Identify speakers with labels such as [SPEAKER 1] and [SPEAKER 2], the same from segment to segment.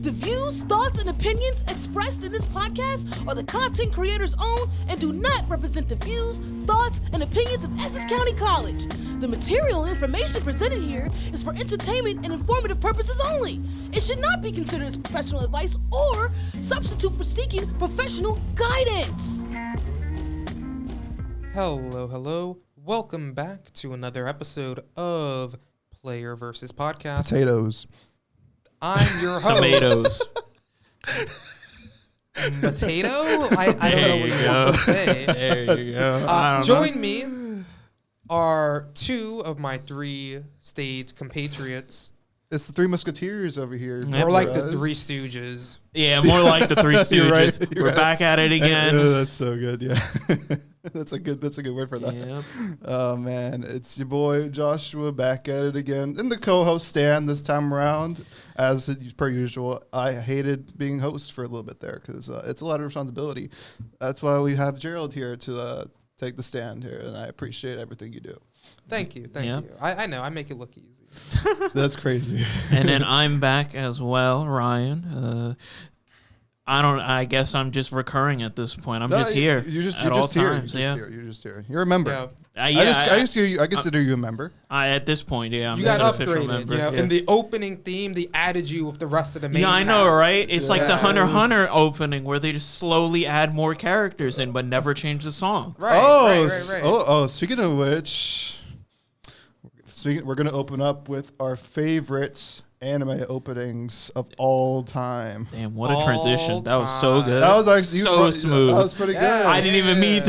[SPEAKER 1] The views, thoughts, and opinions expressed in this podcast are the content creator's own and do not represent the views, thoughts, and opinions of Essex County College. The material and information presented here is for entertainment and informative purposes only. It should not be considered as professional advice or substitute for seeking professional guidance.
[SPEAKER 2] Hello. Welcome back to another episode of Player vs. Podcast.
[SPEAKER 3] Potatoes.
[SPEAKER 2] I'm your host.
[SPEAKER 4] Tomatoes.
[SPEAKER 2] Potato? I don't know what you want to say.
[SPEAKER 4] There you go.
[SPEAKER 2] Join me are two of my three stage compatriots.
[SPEAKER 3] It's the Three Musketeers over here.
[SPEAKER 2] More like the Three Stooges.
[SPEAKER 4] Yeah, more like the Three Stooges.
[SPEAKER 3] You're right,
[SPEAKER 4] We're back at it again.
[SPEAKER 3] That's so good. Yeah, that's a good word for that.
[SPEAKER 4] Yep.
[SPEAKER 3] Oh man, it's your boy Joshua back at it again, and the co-host Stan this time around. As per usual, I hated being host for a little bit there because it's a lot of responsibility. That's why we have Gerald here to take the stand here, and I appreciate everything you do.
[SPEAKER 2] Thank you. I know, I make it look easy.
[SPEAKER 3] That's crazy.
[SPEAKER 4] And then I'm back as well, Ryan. I guess I'm just recurring at this point. I'm just here. You're just
[SPEAKER 3] here. You're a member.
[SPEAKER 4] I
[SPEAKER 3] consider you a member.
[SPEAKER 4] At this point, yeah. I'm
[SPEAKER 2] you
[SPEAKER 4] just
[SPEAKER 2] got
[SPEAKER 4] an official
[SPEAKER 2] upgraded.
[SPEAKER 4] member.
[SPEAKER 2] You know,
[SPEAKER 4] yeah.
[SPEAKER 2] in the opening theme, they added you with the rest of the main.
[SPEAKER 4] Yeah, I know,
[SPEAKER 2] cast.
[SPEAKER 4] right? It's like the Hunter x Hunter opening where they just slowly add more characters in, but never change the song.
[SPEAKER 2] Right.
[SPEAKER 3] Speaking of which, we're gonna open up with our favorites anime openings of all time.
[SPEAKER 4] Damn, what a transition! That was so good.
[SPEAKER 3] That was actually
[SPEAKER 4] so smooth.
[SPEAKER 3] That was pretty good.
[SPEAKER 4] I didn't even mean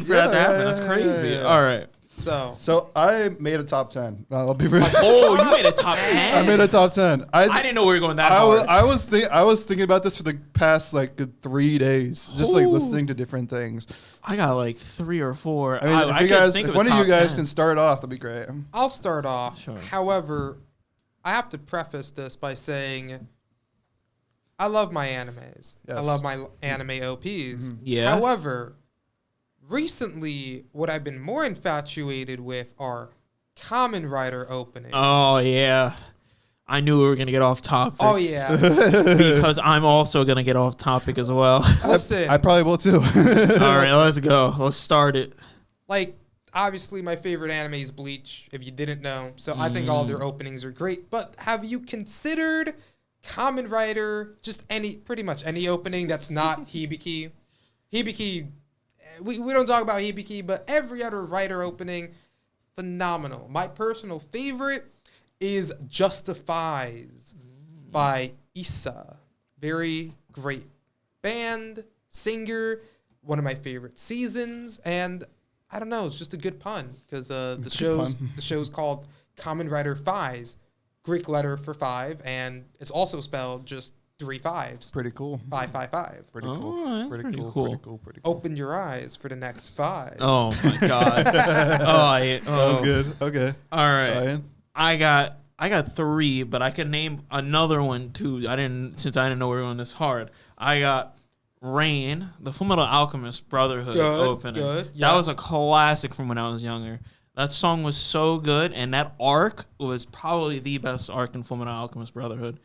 [SPEAKER 4] for that to happen. That's crazy.
[SPEAKER 3] Yeah.
[SPEAKER 4] All right.
[SPEAKER 3] So I made a top 10. I'll be real.
[SPEAKER 4] Oh, you made a top 10.
[SPEAKER 3] I made a top 10.
[SPEAKER 4] I didn't know we were going that hard.
[SPEAKER 3] I was thinking about this for the past like 3 days, just like listening to different things.
[SPEAKER 4] I got like 3 or 4.
[SPEAKER 3] I mean, if one of you guys can start off, that'd be great.
[SPEAKER 2] I'll start off.
[SPEAKER 4] Sure.
[SPEAKER 2] However, I have to preface this by saying I love my animes.
[SPEAKER 3] Yes.
[SPEAKER 2] I love my anime OPs.
[SPEAKER 3] Mm-hmm.
[SPEAKER 4] Yeah.
[SPEAKER 2] However, recently, what I've been more infatuated with are Kamen Rider openings.
[SPEAKER 4] Oh, yeah. I knew we were going to get off topic.
[SPEAKER 2] Oh, yeah.
[SPEAKER 4] Because I'm also going to get off topic as well.
[SPEAKER 2] Listen.
[SPEAKER 3] I probably will too.
[SPEAKER 4] All right, let's go. Let's start it.
[SPEAKER 2] Like, obviously, my favorite anime is Bleach, if you didn't know. So I think all their openings are great. But have you considered Kamen Rider, just pretty much any opening that's not Hibiki? Hibiki, we don't talk about Hibiki, but every other Rider opening, phenomenal. My personal favorite is Justifies by Issa. Very great band, singer, one of my favorite seasons, and I don't know, it's just a good pun because the show's called Kamen Rider Fives, Greek letter for 5, and it's also spelled just 3 5s.
[SPEAKER 3] Pretty cool.
[SPEAKER 2] 555.
[SPEAKER 3] Pretty cool.
[SPEAKER 4] Oh,
[SPEAKER 3] Pretty
[SPEAKER 4] cool.
[SPEAKER 3] cool.
[SPEAKER 2] Open your eyes for the next 5.
[SPEAKER 4] Oh, my God.
[SPEAKER 3] That was good. Okay.
[SPEAKER 4] All right.
[SPEAKER 3] Ryan?
[SPEAKER 4] I got 3, but I can name another one too. Since I didn't know we were going this hard. I got Rain, the Fullmetal Alchemist Brotherhood opening.
[SPEAKER 2] Good.
[SPEAKER 4] That was a classic from when I was younger. That song was so good, and that arc was probably the best arc in Fullmetal Alchemist Brotherhood.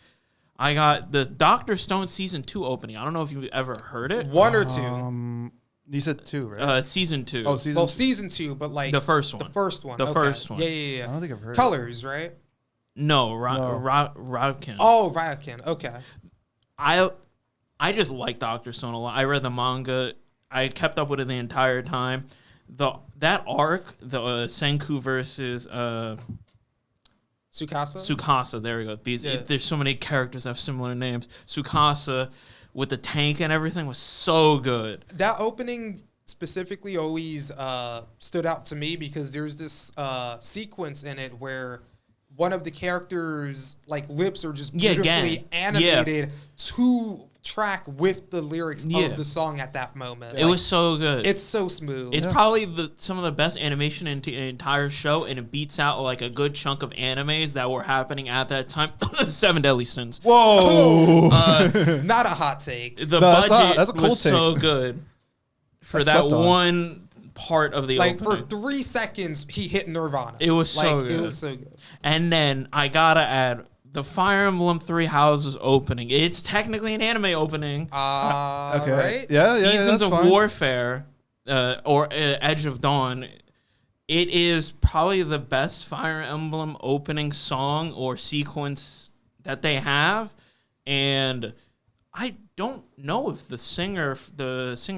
[SPEAKER 4] I got the Dr. Stone Season 2 opening. I don't know if you've ever heard it.
[SPEAKER 2] 1 or 2?
[SPEAKER 3] You said 2, right?
[SPEAKER 4] Season 2.
[SPEAKER 3] Oh, season 2.
[SPEAKER 2] Season 2, but like
[SPEAKER 4] the first one.
[SPEAKER 2] The first one.
[SPEAKER 4] The
[SPEAKER 2] okay.
[SPEAKER 4] first one.
[SPEAKER 2] Yeah.
[SPEAKER 3] I don't think I've heard
[SPEAKER 2] Colors, right?
[SPEAKER 4] No, Raukin.
[SPEAKER 2] Oh, Ryokin. Okay.
[SPEAKER 4] I just like Dr. Stone a lot. I read the manga. I kept up with it the entire time. That arc, the Senku versus Tsukasa, there we go. There's so many characters that have similar names. Tsukasa with the tank and everything was so good.
[SPEAKER 2] That opening specifically always stood out to me because there's this sequence in it where one of the characters' like lips are just beautifully animated to track with the lyrics of the song at that moment.
[SPEAKER 4] It was so good.
[SPEAKER 2] It's so smooth.
[SPEAKER 4] It's probably some of the best animation in the entire show, and it beats out like a good chunk of animes that were happening at that time. 7 Deadly Sins.
[SPEAKER 2] Whoa! Not a hot take.
[SPEAKER 4] The budget
[SPEAKER 3] that's a cold
[SPEAKER 4] was
[SPEAKER 3] take.
[SPEAKER 4] So good for that one part of the opening.
[SPEAKER 2] For 3 seconds, he hit Nirvana.
[SPEAKER 4] It was so good.
[SPEAKER 2] It was so good.
[SPEAKER 4] And then I gotta add the Fire Emblem Three Houses opening. It's technically an anime opening.
[SPEAKER 3] Okay.
[SPEAKER 2] Right?
[SPEAKER 3] Yeah,
[SPEAKER 4] Seasons
[SPEAKER 3] that's
[SPEAKER 4] of
[SPEAKER 3] fine.
[SPEAKER 4] Warfare, or Edge of Dawn. It is probably the best Fire Emblem opening song or sequence that they have, and I don't know if the singer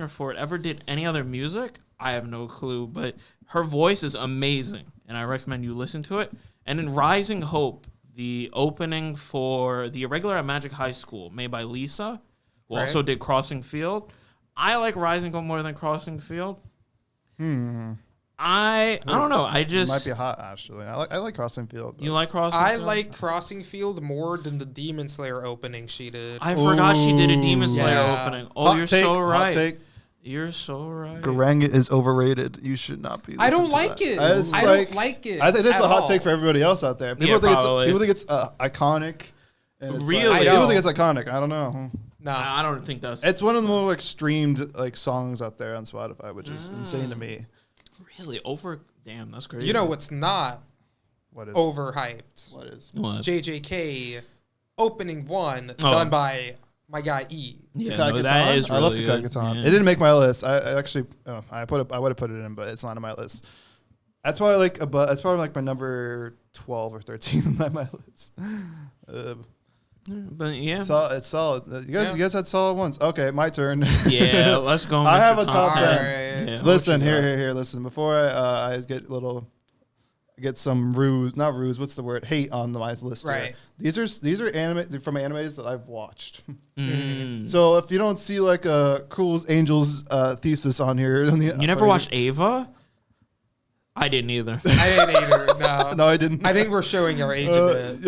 [SPEAKER 4] for it ever did any other music. I have no clue, but her voice is amazing, and I recommend you listen to it. And in Rising Hope, the opening for the Irregular at Magic High School, made by Lisa, who also did Crossing Field. I like Rising Hope more than Crossing Field. I don't know. I just
[SPEAKER 3] It might be hot, actually. I like Crossing Field.
[SPEAKER 4] You like Crossing
[SPEAKER 2] I
[SPEAKER 4] Field?
[SPEAKER 2] like Crossing Field more than the Demon Slayer opening she did.
[SPEAKER 4] I forgot she did a Demon Slayer
[SPEAKER 2] Yeah.
[SPEAKER 4] opening. Oh,
[SPEAKER 3] Hot
[SPEAKER 4] you're
[SPEAKER 3] take,
[SPEAKER 4] so
[SPEAKER 3] hot
[SPEAKER 4] right.
[SPEAKER 3] take.
[SPEAKER 4] You're so right.
[SPEAKER 3] Garang is overrated. You should not be.
[SPEAKER 2] I don't
[SPEAKER 3] listening to
[SPEAKER 2] like
[SPEAKER 3] that.
[SPEAKER 2] it.
[SPEAKER 3] It's
[SPEAKER 2] I
[SPEAKER 3] like-
[SPEAKER 2] don't like it.
[SPEAKER 3] I think that's
[SPEAKER 2] at
[SPEAKER 3] a hot
[SPEAKER 2] all.
[SPEAKER 3] take for everybody else out there.
[SPEAKER 4] Yeah, probably.
[SPEAKER 3] People think it's iconic. And it's
[SPEAKER 4] Really?
[SPEAKER 3] like,
[SPEAKER 2] I
[SPEAKER 3] people
[SPEAKER 2] know.
[SPEAKER 3] think it's iconic. I don't know.
[SPEAKER 2] No.
[SPEAKER 4] I don't think that's
[SPEAKER 3] It's one of the more like streamed like songs out there on Spotify, which is insane to me.
[SPEAKER 4] really over. Damn, that's crazy.
[SPEAKER 2] You know what's not
[SPEAKER 3] What is?
[SPEAKER 2] overhyped?
[SPEAKER 3] What is?
[SPEAKER 4] What?
[SPEAKER 2] JJK opening one
[SPEAKER 4] Oh.
[SPEAKER 2] done by my guy E.
[SPEAKER 4] Yeah,
[SPEAKER 3] Kikai
[SPEAKER 4] no,
[SPEAKER 3] Katan?
[SPEAKER 4] that is
[SPEAKER 3] I
[SPEAKER 4] really
[SPEAKER 3] love Kikai
[SPEAKER 4] good.
[SPEAKER 3] Katan.
[SPEAKER 4] Yeah.
[SPEAKER 3] It didn't make my list. I actually I would have put it in, but it's not on my list. That's probably like that's probably like my number 12 or 13 on my list.
[SPEAKER 4] But yeah,
[SPEAKER 3] It's solid. You guys had solid ones. Okay, my turn.
[SPEAKER 4] yeah. Let's go.
[SPEAKER 3] I
[SPEAKER 4] Mr.
[SPEAKER 3] have a top
[SPEAKER 4] Tom.
[SPEAKER 3] 10.
[SPEAKER 2] Alright.
[SPEAKER 4] Yeah,
[SPEAKER 3] Listen,
[SPEAKER 4] what you got?
[SPEAKER 3] here. Listen, before I get some not ruse. What's the word? Hate on my list. here.
[SPEAKER 2] Right.
[SPEAKER 3] These are anime from animes that I've watched.
[SPEAKER 4] Mm.
[SPEAKER 3] So if you don't see like a Cruel Angels thesis on here,
[SPEAKER 4] You never watched Ava? I didn't either.
[SPEAKER 2] I didn't either. No.
[SPEAKER 3] No, I didn't.
[SPEAKER 2] I think we're showing our age a bit.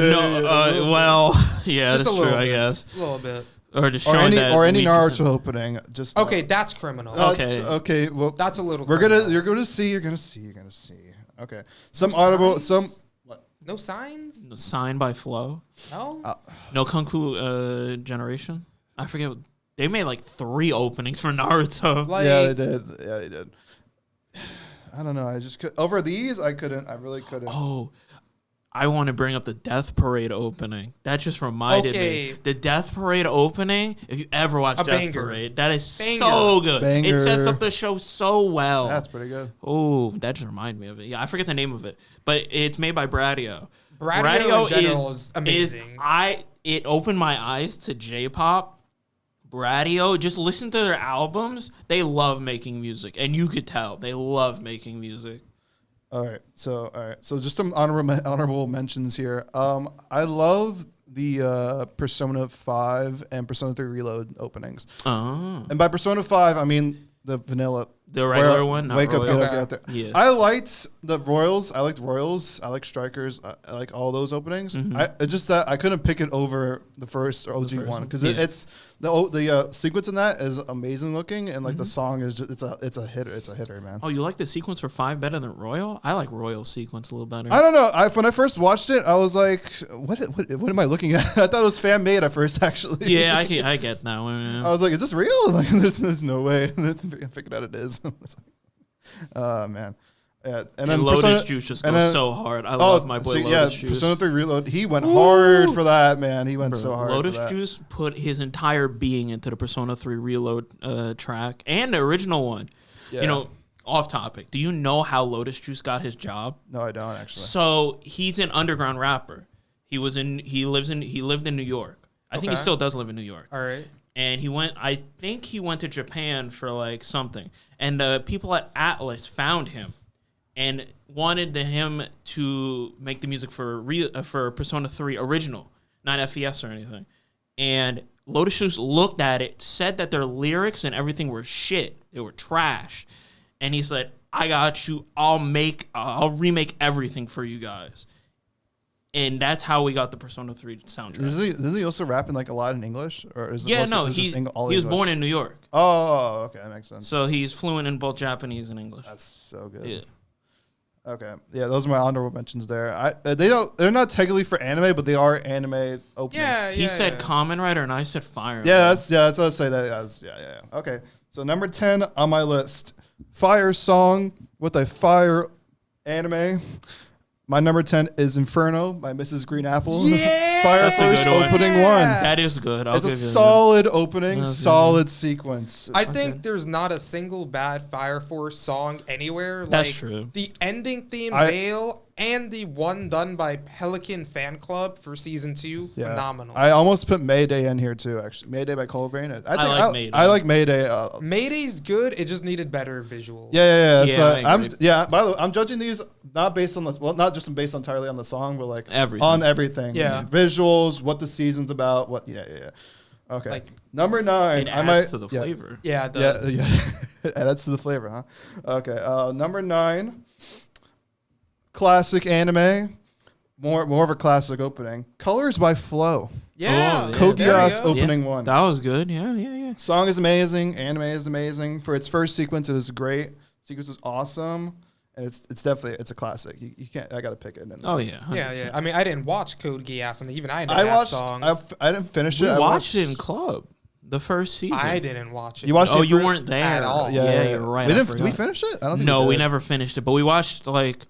[SPEAKER 4] Well, yeah,
[SPEAKER 2] Just
[SPEAKER 4] that's
[SPEAKER 2] a little
[SPEAKER 4] true, I
[SPEAKER 2] bit.
[SPEAKER 4] A
[SPEAKER 2] little bit.
[SPEAKER 4] Or just
[SPEAKER 3] or
[SPEAKER 4] showing
[SPEAKER 3] any
[SPEAKER 4] that
[SPEAKER 3] Naruto
[SPEAKER 4] weakness.
[SPEAKER 3] opening. Just
[SPEAKER 2] Okay, that's criminal.
[SPEAKER 4] Okay.
[SPEAKER 3] Okay. Well,
[SPEAKER 2] That's a little
[SPEAKER 3] you're
[SPEAKER 2] criminal.
[SPEAKER 3] gonna see. Okay. Some
[SPEAKER 2] No
[SPEAKER 3] audible.
[SPEAKER 2] signs?
[SPEAKER 3] Some.
[SPEAKER 2] No signs?
[SPEAKER 4] Signed by Flo.
[SPEAKER 2] No?
[SPEAKER 4] No Kung Fu Generation. I forget. They made like 3 openings for Naruto.
[SPEAKER 2] Like,
[SPEAKER 3] Yeah, they did. Yeah, they did. I don't know. I just could over these. I couldn't. I really couldn't.
[SPEAKER 4] Oh, I want to bring up the Death Parade opening. That just reminded
[SPEAKER 2] Okay.
[SPEAKER 4] me. The Death Parade opening, if you ever watch
[SPEAKER 2] A
[SPEAKER 4] Death
[SPEAKER 2] banger.
[SPEAKER 4] Parade, that is
[SPEAKER 2] Banger.
[SPEAKER 4] so good.
[SPEAKER 3] Banger.
[SPEAKER 4] It sets up the show so well.
[SPEAKER 3] That's pretty good.
[SPEAKER 4] Oh, that just reminded me of it. Yeah, I forget the name of it, but it's made by Bradio.
[SPEAKER 2] Bradio in general is amazing.
[SPEAKER 4] It opened my eyes to J-pop. Bradio, just listen to their albums. They love making music, and you could tell they love making music.
[SPEAKER 3] All right. So just some honorable mentions here. I love the Persona 5 and Persona 3 Reload openings.
[SPEAKER 4] Oh,
[SPEAKER 3] And by Persona 5, I mean the vanilla.
[SPEAKER 4] the regular
[SPEAKER 3] where
[SPEAKER 4] one, not
[SPEAKER 3] Wake up,
[SPEAKER 4] Royal.
[SPEAKER 3] get up, get out there.
[SPEAKER 4] Yeah.
[SPEAKER 3] I liked the Royals. I liked Royals. I like Strikers. I like all those openings. It's just that I couldn't pick it over the first or OG
[SPEAKER 4] first
[SPEAKER 3] one
[SPEAKER 4] one?
[SPEAKER 3] because
[SPEAKER 4] Yeah.
[SPEAKER 3] it's the sequence in that is amazing looking and like the song is just, it's a hitter. It's a hitter, man.
[SPEAKER 4] Oh, you like the sequence for 5 better than Royal? I like Royal sequence a little better.
[SPEAKER 3] I don't know. When I first watched it, I was like, "What am I looking at?" I thought it was fan made at first, actually.
[SPEAKER 4] Yeah, I get that one.
[SPEAKER 3] I was like, "Is this real?" Like, there's no way. I figured out it is. Oh man. Yeah, and then
[SPEAKER 4] Lotus
[SPEAKER 3] Persona,
[SPEAKER 4] Juice just
[SPEAKER 3] and
[SPEAKER 4] goes
[SPEAKER 3] then-
[SPEAKER 4] so hard. I love my boy Lotus Juice.
[SPEAKER 3] Persona 3 Reload. He went hard for that, man. He went
[SPEAKER 4] Bro,
[SPEAKER 3] so hard.
[SPEAKER 4] Lotus
[SPEAKER 3] for that.
[SPEAKER 4] Juice put his entire being into the Persona 3 Reload track and the original one.
[SPEAKER 3] Yeah.
[SPEAKER 4] You know, off topic. Do you know how Lotus Juice got his job?
[SPEAKER 3] No, I don't actually.
[SPEAKER 4] So he's an underground rapper. He lived in New York. I think he
[SPEAKER 2] Okay.
[SPEAKER 4] still does live in New York.
[SPEAKER 2] All right.
[SPEAKER 4] And I think he went to Japan for like something. And the people at Atlas found him and wanted him to make the music for Persona 3 original, not FES or anything. And Lotus Juice looked at it, said that their lyrics and everything were shit. They were trash. And he said, "I got you. I'll remake everything for you guys." And that's how we got the Persona 3 soundtrack.
[SPEAKER 3] Doesn't he also rap in like a lot in English, or is it
[SPEAKER 4] Yeah,
[SPEAKER 3] also,
[SPEAKER 4] no,
[SPEAKER 3] is
[SPEAKER 4] he
[SPEAKER 3] this all
[SPEAKER 4] was
[SPEAKER 3] English?
[SPEAKER 4] born in New York.
[SPEAKER 3] Oh, okay, that makes sense.
[SPEAKER 4] So he's fluent in both Japanese and English.
[SPEAKER 3] That's so good.
[SPEAKER 4] Yeah.
[SPEAKER 3] Okay, yeah, those are my honorable mentions there. They're not technically for anime, but they are anime openings.
[SPEAKER 2] Yeah,
[SPEAKER 4] He said Kamen Rider and I said Fire Emblem.
[SPEAKER 3] That's what I say. Yeah. Okay, so number 10 on my list, fire song with a fire anime, My number 10 is Inferno by Mrs. Green Apple.
[SPEAKER 2] Yeah!
[SPEAKER 3] Fire
[SPEAKER 4] That's a
[SPEAKER 3] Force
[SPEAKER 4] good one.
[SPEAKER 3] opening
[SPEAKER 2] Yeah.
[SPEAKER 3] one.
[SPEAKER 4] That is good. I'll
[SPEAKER 3] It's a
[SPEAKER 4] give you that.
[SPEAKER 3] solid opening,
[SPEAKER 4] That's
[SPEAKER 3] solid sequence.
[SPEAKER 2] I think there's not a single bad Fire Force song anywhere.
[SPEAKER 4] That's
[SPEAKER 2] Like,
[SPEAKER 4] true.
[SPEAKER 2] The ending theme,
[SPEAKER 3] I-
[SPEAKER 2] Veil, and the one done by Pelican Fan Club for season 2,
[SPEAKER 3] Yeah.
[SPEAKER 2] phenomenal.
[SPEAKER 3] I almost put Mayday in here too. Actually, Mayday by Coltrane.
[SPEAKER 4] like Mayday.
[SPEAKER 3] I like Mayday.
[SPEAKER 2] Mayday's good. It just needed better visuals.
[SPEAKER 3] Yeah.
[SPEAKER 4] Yeah,
[SPEAKER 3] So
[SPEAKER 4] I agree.
[SPEAKER 3] By the way, I'm judging these not based on the not just based entirely on the song, but like
[SPEAKER 4] Everything.
[SPEAKER 3] on everything.
[SPEAKER 2] Yeah.
[SPEAKER 3] Visuals, what the season's about. What? Yeah. Okay.
[SPEAKER 2] Like,
[SPEAKER 3] number 9.
[SPEAKER 4] It
[SPEAKER 3] I
[SPEAKER 4] adds
[SPEAKER 3] might,
[SPEAKER 4] to the
[SPEAKER 3] yeah.
[SPEAKER 4] flavor.
[SPEAKER 2] Yeah, it does.
[SPEAKER 3] Yeah. It adds to the flavor, huh? Okay. Number 9. Classic anime. More of a classic opening. Colors by Flow.
[SPEAKER 2] Yeah.
[SPEAKER 4] Oh, yeah.
[SPEAKER 3] Code
[SPEAKER 2] there you
[SPEAKER 3] Geass
[SPEAKER 2] go.
[SPEAKER 3] opening one.
[SPEAKER 4] That was good. Yeah.
[SPEAKER 3] Song is amazing. Anime is amazing. For its first sequence, it was great. Sequence is awesome, and it's definitely a classic. You can't. I gotta pick it.
[SPEAKER 4] Oh yeah.
[SPEAKER 2] Yeah. I mean, I didn't watch Code Geass, and even I know
[SPEAKER 3] I
[SPEAKER 2] that
[SPEAKER 3] watched.
[SPEAKER 2] song.
[SPEAKER 3] I didn't finish
[SPEAKER 4] We
[SPEAKER 3] it. I
[SPEAKER 4] watched it in club. The first season.
[SPEAKER 2] I didn't watch it.
[SPEAKER 3] You watched
[SPEAKER 4] Oh,
[SPEAKER 3] it
[SPEAKER 4] you
[SPEAKER 3] for-
[SPEAKER 4] weren't there
[SPEAKER 2] at all.
[SPEAKER 4] Yeah, you're right.
[SPEAKER 3] We
[SPEAKER 4] I
[SPEAKER 3] didn't. Did we
[SPEAKER 4] forgot.
[SPEAKER 3] finish it? I don't think
[SPEAKER 4] No, we
[SPEAKER 3] did.
[SPEAKER 4] never finished it, but we watched like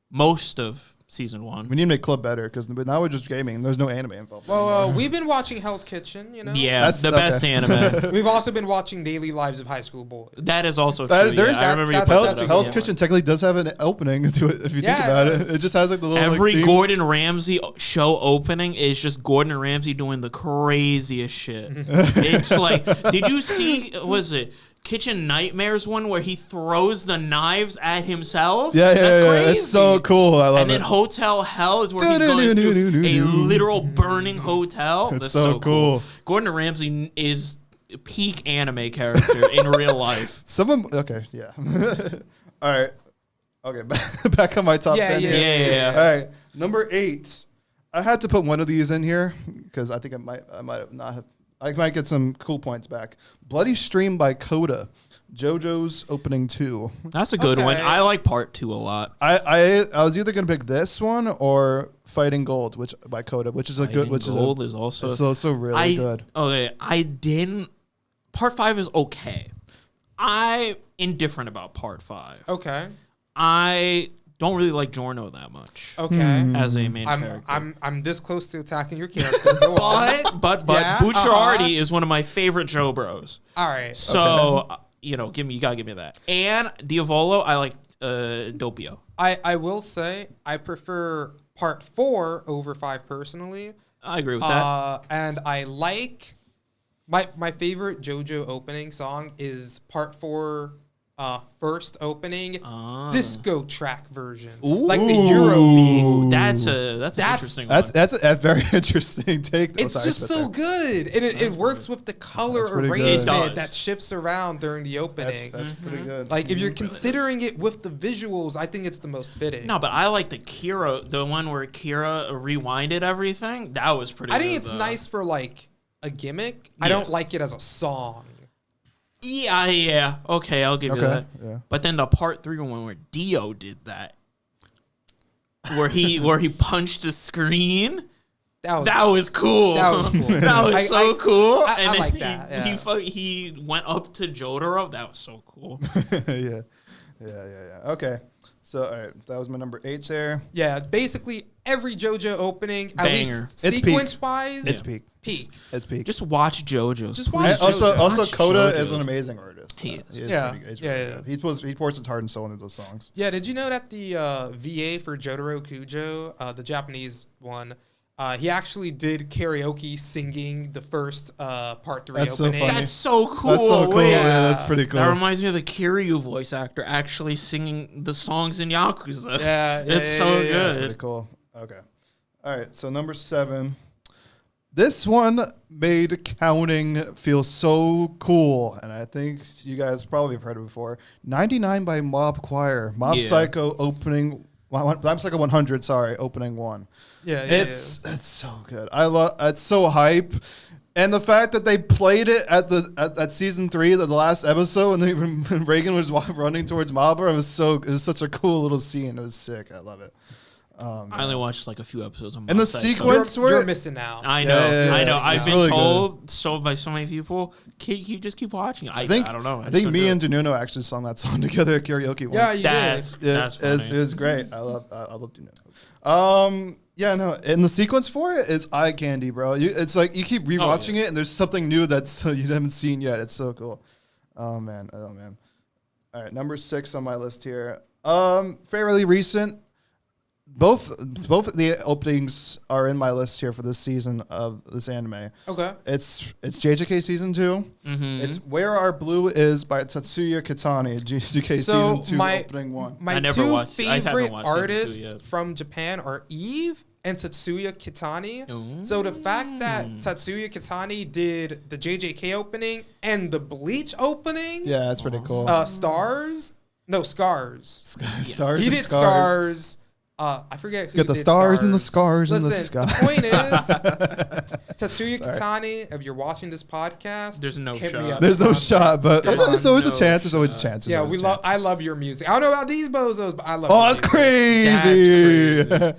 [SPEAKER 4] most of season 1.
[SPEAKER 3] We need to make club better because now we're just gaming. There's no anime involved.
[SPEAKER 2] Well, we've been watching Hell's Kitchen, you know?
[SPEAKER 4] Yeah,
[SPEAKER 3] That's-
[SPEAKER 4] the best
[SPEAKER 3] okay.
[SPEAKER 4] anime.
[SPEAKER 2] We've also been watching Daily Lives of High School Boys.
[SPEAKER 4] That is also
[SPEAKER 3] That-
[SPEAKER 4] true.
[SPEAKER 3] there's-
[SPEAKER 4] Yeah, I remember you
[SPEAKER 2] that-
[SPEAKER 4] put
[SPEAKER 2] that's
[SPEAKER 4] that
[SPEAKER 2] a
[SPEAKER 4] up.
[SPEAKER 2] good
[SPEAKER 3] Hell's
[SPEAKER 2] one.
[SPEAKER 3] Kitchen technically does have an opening to it if you think
[SPEAKER 2] Yeah.
[SPEAKER 3] about it. It just has like the little
[SPEAKER 4] Every
[SPEAKER 3] like, theme.
[SPEAKER 4] Gordon Ramsay show opening is just Gordon Ramsay doing the craziest shit. It's like, did you see, was it Kitchen Nightmares one where he throws the knives at himself?
[SPEAKER 3] Yeah.
[SPEAKER 4] That's crazy.
[SPEAKER 3] It's so cool. I love
[SPEAKER 4] And
[SPEAKER 3] it.
[SPEAKER 4] then Hotel Hell is where he's going to a literal burning hotel.
[SPEAKER 3] It's
[SPEAKER 4] That's
[SPEAKER 3] so cool.
[SPEAKER 4] Gordon Ramsay is peak anime character in real life.
[SPEAKER 3] Someone. Okay. Yeah. All right. Okay. Back on my top 10.
[SPEAKER 2] Yeah.
[SPEAKER 3] here.
[SPEAKER 4] Yeah.
[SPEAKER 3] All right. Number 8. I had to put one of these in here because I think I might have not have. I might get some cool points back. Bloody Stream by Coda. JoJo's opening 2.
[SPEAKER 4] That's a good one.
[SPEAKER 2] Okay.
[SPEAKER 4] I like part 2 a lot.
[SPEAKER 3] I was either gonna pick this one or Fighting Gold, which by Coda, which is a good, which
[SPEAKER 4] Gold
[SPEAKER 3] is
[SPEAKER 4] is also
[SPEAKER 3] it's also really good.
[SPEAKER 4] Okay, I didn't. Part 5 is okay. I'm indifferent about part 5.
[SPEAKER 2] Okay.
[SPEAKER 4] I don't really like Giorno that much
[SPEAKER 2] Okay.
[SPEAKER 4] as a main
[SPEAKER 2] I'm
[SPEAKER 4] character.
[SPEAKER 2] I'm this close to attacking your character. Go on.
[SPEAKER 4] but
[SPEAKER 2] Yeah,
[SPEAKER 4] Bucciarati is one of my favorite Joe Bros.
[SPEAKER 2] All right.
[SPEAKER 4] So you gotta give me that. And Diavolo, I like Doppio.
[SPEAKER 2] I will say I prefer part 4 over 5 personally.
[SPEAKER 4] I agree with that.
[SPEAKER 2] And I like my favorite JoJo opening song is part 4 first opening disco track version. Like the Euro beat.
[SPEAKER 4] Ooh, that's an interesting one.
[SPEAKER 3] That's a very interesting take.
[SPEAKER 2] It's just so good. And it works with the color
[SPEAKER 3] That's pretty good.
[SPEAKER 4] It
[SPEAKER 2] arrangement
[SPEAKER 4] does.
[SPEAKER 2] that shifts around during the opening.
[SPEAKER 3] That's pretty good.
[SPEAKER 2] Like if you're considering it with the visuals, I think it's the most fitting.
[SPEAKER 4] No, but I like the one where Kira rewinded everything. That was pretty
[SPEAKER 2] I
[SPEAKER 4] good.
[SPEAKER 2] think it's
[SPEAKER 4] though.
[SPEAKER 2] nice for like a gimmick. I
[SPEAKER 4] Yeah.
[SPEAKER 2] don't like it as a song.
[SPEAKER 4] Yeah. Okay, I'll give you
[SPEAKER 3] Okay,
[SPEAKER 4] that.
[SPEAKER 3] yeah.
[SPEAKER 4] But then the part 3 one where Dio did that, where he punched the screen. That was cool.
[SPEAKER 2] That was cool.
[SPEAKER 4] That was so cool.
[SPEAKER 2] I
[SPEAKER 4] And then
[SPEAKER 2] like that, yeah.
[SPEAKER 4] He went up to Jotaro. That was so cool.
[SPEAKER 3] yeah. Okay. So all right, that was my number 8 there.
[SPEAKER 2] Yeah, basically every JoJo opening, at
[SPEAKER 4] Banger.
[SPEAKER 2] least
[SPEAKER 3] It's
[SPEAKER 2] sequence wise,
[SPEAKER 3] It's peak.
[SPEAKER 2] peak.
[SPEAKER 3] It's peak.
[SPEAKER 4] Just watch JoJo.
[SPEAKER 2] Just watch
[SPEAKER 3] And also,
[SPEAKER 2] JoJo.
[SPEAKER 3] also
[SPEAKER 4] Watch
[SPEAKER 3] Coda
[SPEAKER 4] JoJo.
[SPEAKER 3] is an amazing artist.
[SPEAKER 4] He is.
[SPEAKER 2] Yeah.
[SPEAKER 3] He's
[SPEAKER 2] Yeah,
[SPEAKER 3] really
[SPEAKER 2] yeah.
[SPEAKER 3] good. He pours his heart and soul into those songs.
[SPEAKER 2] Yeah, did you know that the VA for Jotaro Kujo, the Japanese one, he actually did karaoke singing the first part 3
[SPEAKER 3] That's so
[SPEAKER 2] opening.
[SPEAKER 3] funny.
[SPEAKER 4] That's so cool.
[SPEAKER 3] That's so cool.
[SPEAKER 4] Wait,
[SPEAKER 3] Yeah, that's pretty cool.
[SPEAKER 4] That reminds me of the Kiryu voice actor actually singing the songs in Yakuza.
[SPEAKER 2] Yeah,
[SPEAKER 4] It's
[SPEAKER 2] yeah,
[SPEAKER 4] so
[SPEAKER 2] yeah, yeah.
[SPEAKER 4] good.
[SPEAKER 3] That's pretty cool. Okay. All right. So number 7. This one made counting feel so cool, and I think you guys probably have heard it before. 99 by Mob Choir. Mob
[SPEAKER 4] Yeah.
[SPEAKER 3] Psycho opening. Mob Psycho 100. Sorry, opening 1.
[SPEAKER 2] Yeah,
[SPEAKER 3] It's so good. I love. It's so hype, and the fact that they played it at season 3, the last episode, and then when Reagan was running towards Mobber, it was such a cool little scene. It was sick. I love it.
[SPEAKER 4] I only watched like a few episodes. On
[SPEAKER 3] And the
[SPEAKER 4] side,
[SPEAKER 3] sequence
[SPEAKER 4] so-
[SPEAKER 3] where
[SPEAKER 2] You're missing out.
[SPEAKER 4] I know, I know. I've
[SPEAKER 3] It's
[SPEAKER 4] been
[SPEAKER 3] really
[SPEAKER 4] told so by so many people. Just keep watching. I don't know.
[SPEAKER 3] I think me and Denuno actually sung that song together at karaoke once.
[SPEAKER 2] Yeah, you
[SPEAKER 4] That's
[SPEAKER 3] It
[SPEAKER 4] funny.
[SPEAKER 3] was great. I love Denuno. Yeah, no, and the sequence for it is eye candy, bro. It's like you keep rewatching it, and there's something new that's you haven't seen yet. It's so cool. Oh man. All right, number 6 on my list here. Fairly recent. Both of the openings are in my list here for this season of this anime.
[SPEAKER 2] Okay.
[SPEAKER 3] It's JJK season 2.
[SPEAKER 4] Mm-hmm.
[SPEAKER 3] It's Where Our Blue Is by Tatsuya Kitani. JJK
[SPEAKER 2] So
[SPEAKER 3] season 2 opening 1.
[SPEAKER 2] My
[SPEAKER 4] I never
[SPEAKER 2] two
[SPEAKER 4] watched- I haven't
[SPEAKER 2] favorite
[SPEAKER 4] watched season 2
[SPEAKER 2] artists
[SPEAKER 4] yet.
[SPEAKER 2] from Japan are Eve and Tatsuya Kitani.
[SPEAKER 4] Ooh.
[SPEAKER 2] So the fact that Tatsuya Kitani did the JJK opening and the Bleach opening,
[SPEAKER 3] Yeah, that's pretty cool.
[SPEAKER 2] Scars.
[SPEAKER 3] Stars
[SPEAKER 2] He
[SPEAKER 3] and
[SPEAKER 2] did Scars. I forget who
[SPEAKER 3] Get the
[SPEAKER 2] did
[SPEAKER 3] stars and the scars in
[SPEAKER 2] Listen,
[SPEAKER 3] the sky.
[SPEAKER 2] the point is, Tatsuya
[SPEAKER 3] Sorry.
[SPEAKER 2] Kitani, if you're watching this podcast,
[SPEAKER 4] There's no
[SPEAKER 2] hit me
[SPEAKER 4] shot.
[SPEAKER 2] up.
[SPEAKER 3] There's no shot, but
[SPEAKER 2] Come
[SPEAKER 3] there's
[SPEAKER 2] on,
[SPEAKER 3] always a
[SPEAKER 4] no
[SPEAKER 3] chance. There's always a
[SPEAKER 4] shot.
[SPEAKER 3] chance. There's
[SPEAKER 2] Yeah,
[SPEAKER 3] always
[SPEAKER 2] we
[SPEAKER 3] a
[SPEAKER 2] love.
[SPEAKER 3] chance.
[SPEAKER 2] I love your music. I don't know about these bozos, but I love.
[SPEAKER 3] Oh,
[SPEAKER 2] your
[SPEAKER 3] that's
[SPEAKER 2] music.
[SPEAKER 3] crazy.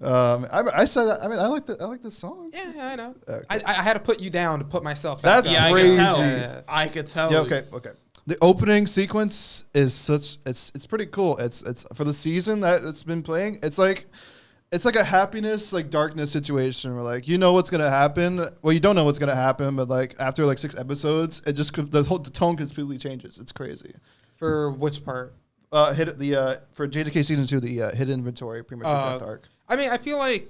[SPEAKER 3] I said that. I mean, I like the song.
[SPEAKER 2] Yeah, I know.
[SPEAKER 3] Okay.
[SPEAKER 2] I had to put you down to put myself back
[SPEAKER 3] That's
[SPEAKER 2] up.
[SPEAKER 4] Yeah,
[SPEAKER 3] crazy.
[SPEAKER 4] I could tell.
[SPEAKER 2] Yeah.
[SPEAKER 4] I could tell.
[SPEAKER 3] Yeah. Okay. The opening sequence is such. It's pretty cool. It's for the season that it's been playing. It's like a happiness, like darkness situation where like you know what's gonna happen. Well, you don't know what's gonna happen, but like after like 6 episodes, it just the tone completely changes. It's crazy.
[SPEAKER 2] For which part?
[SPEAKER 3] For JJK season 2, the hidden inventory premature death arc.
[SPEAKER 2] I mean, I feel like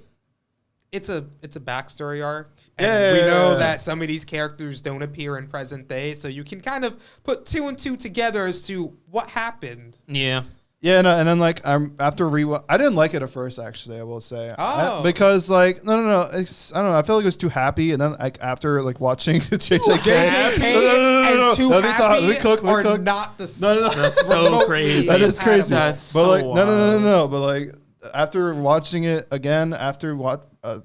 [SPEAKER 2] it's a backstory arc, and
[SPEAKER 3] Yeah,
[SPEAKER 2] we know
[SPEAKER 3] yeah.
[SPEAKER 2] that some of these characters don't appear in present day, so you can kind of put 2 and 2 together as to what happened.
[SPEAKER 4] Yeah.
[SPEAKER 3] Yeah, no, and then like after rewatch, I didn't like it at first. Actually, I will say,
[SPEAKER 2] Oh.
[SPEAKER 3] because like no, it's, I don't know. I felt like it was too happy, and then like after like watching JJK,
[SPEAKER 2] JJK
[SPEAKER 3] No,
[SPEAKER 2] and Too
[SPEAKER 3] let me talk,
[SPEAKER 2] Happy
[SPEAKER 3] let me cook,
[SPEAKER 2] are
[SPEAKER 3] let me cook.
[SPEAKER 2] not the same.
[SPEAKER 3] No.
[SPEAKER 4] That's so
[SPEAKER 2] Remotely
[SPEAKER 4] crazy.
[SPEAKER 3] That is crazy.
[SPEAKER 2] compatible.
[SPEAKER 4] That's
[SPEAKER 3] but
[SPEAKER 4] so
[SPEAKER 3] like
[SPEAKER 4] wild.
[SPEAKER 3] no. But like after watching it again, after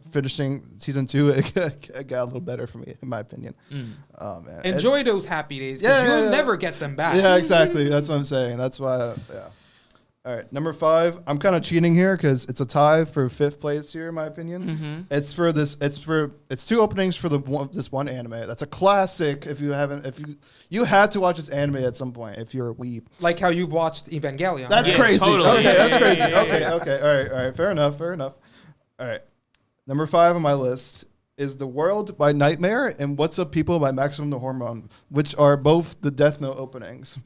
[SPEAKER 3] finishing season 2, it got a little better for me, in my opinion. Oh man,
[SPEAKER 2] Enjoy those happy days, because
[SPEAKER 3] Yeah,
[SPEAKER 2] you'll
[SPEAKER 3] yeah.
[SPEAKER 2] never get them back.
[SPEAKER 3] Yeah, exactly. That's what I'm saying. That's why. Yeah. All right, number 5. I'm kind of cheating here because it's a tie for 5th place here, in my opinion.
[SPEAKER 4] Mm-hmm.
[SPEAKER 3] It's 2 openings for this one anime. That's a classic. If you had to watch this anime at some point, if you're a weeb.
[SPEAKER 2] Like how you watched Evangelion.
[SPEAKER 3] That's
[SPEAKER 2] right?
[SPEAKER 3] crazy.
[SPEAKER 4] totally.
[SPEAKER 3] Okay,
[SPEAKER 4] Yeah,
[SPEAKER 3] that's
[SPEAKER 4] yeah,
[SPEAKER 3] crazy.
[SPEAKER 4] yeah,
[SPEAKER 3] Okay,
[SPEAKER 4] yeah.
[SPEAKER 3] okay. All right. Fair enough. All right. Number 5 on my list is The World by Nightmare and What's Up People by Maximum the Hormone, which are both the Death Note openings.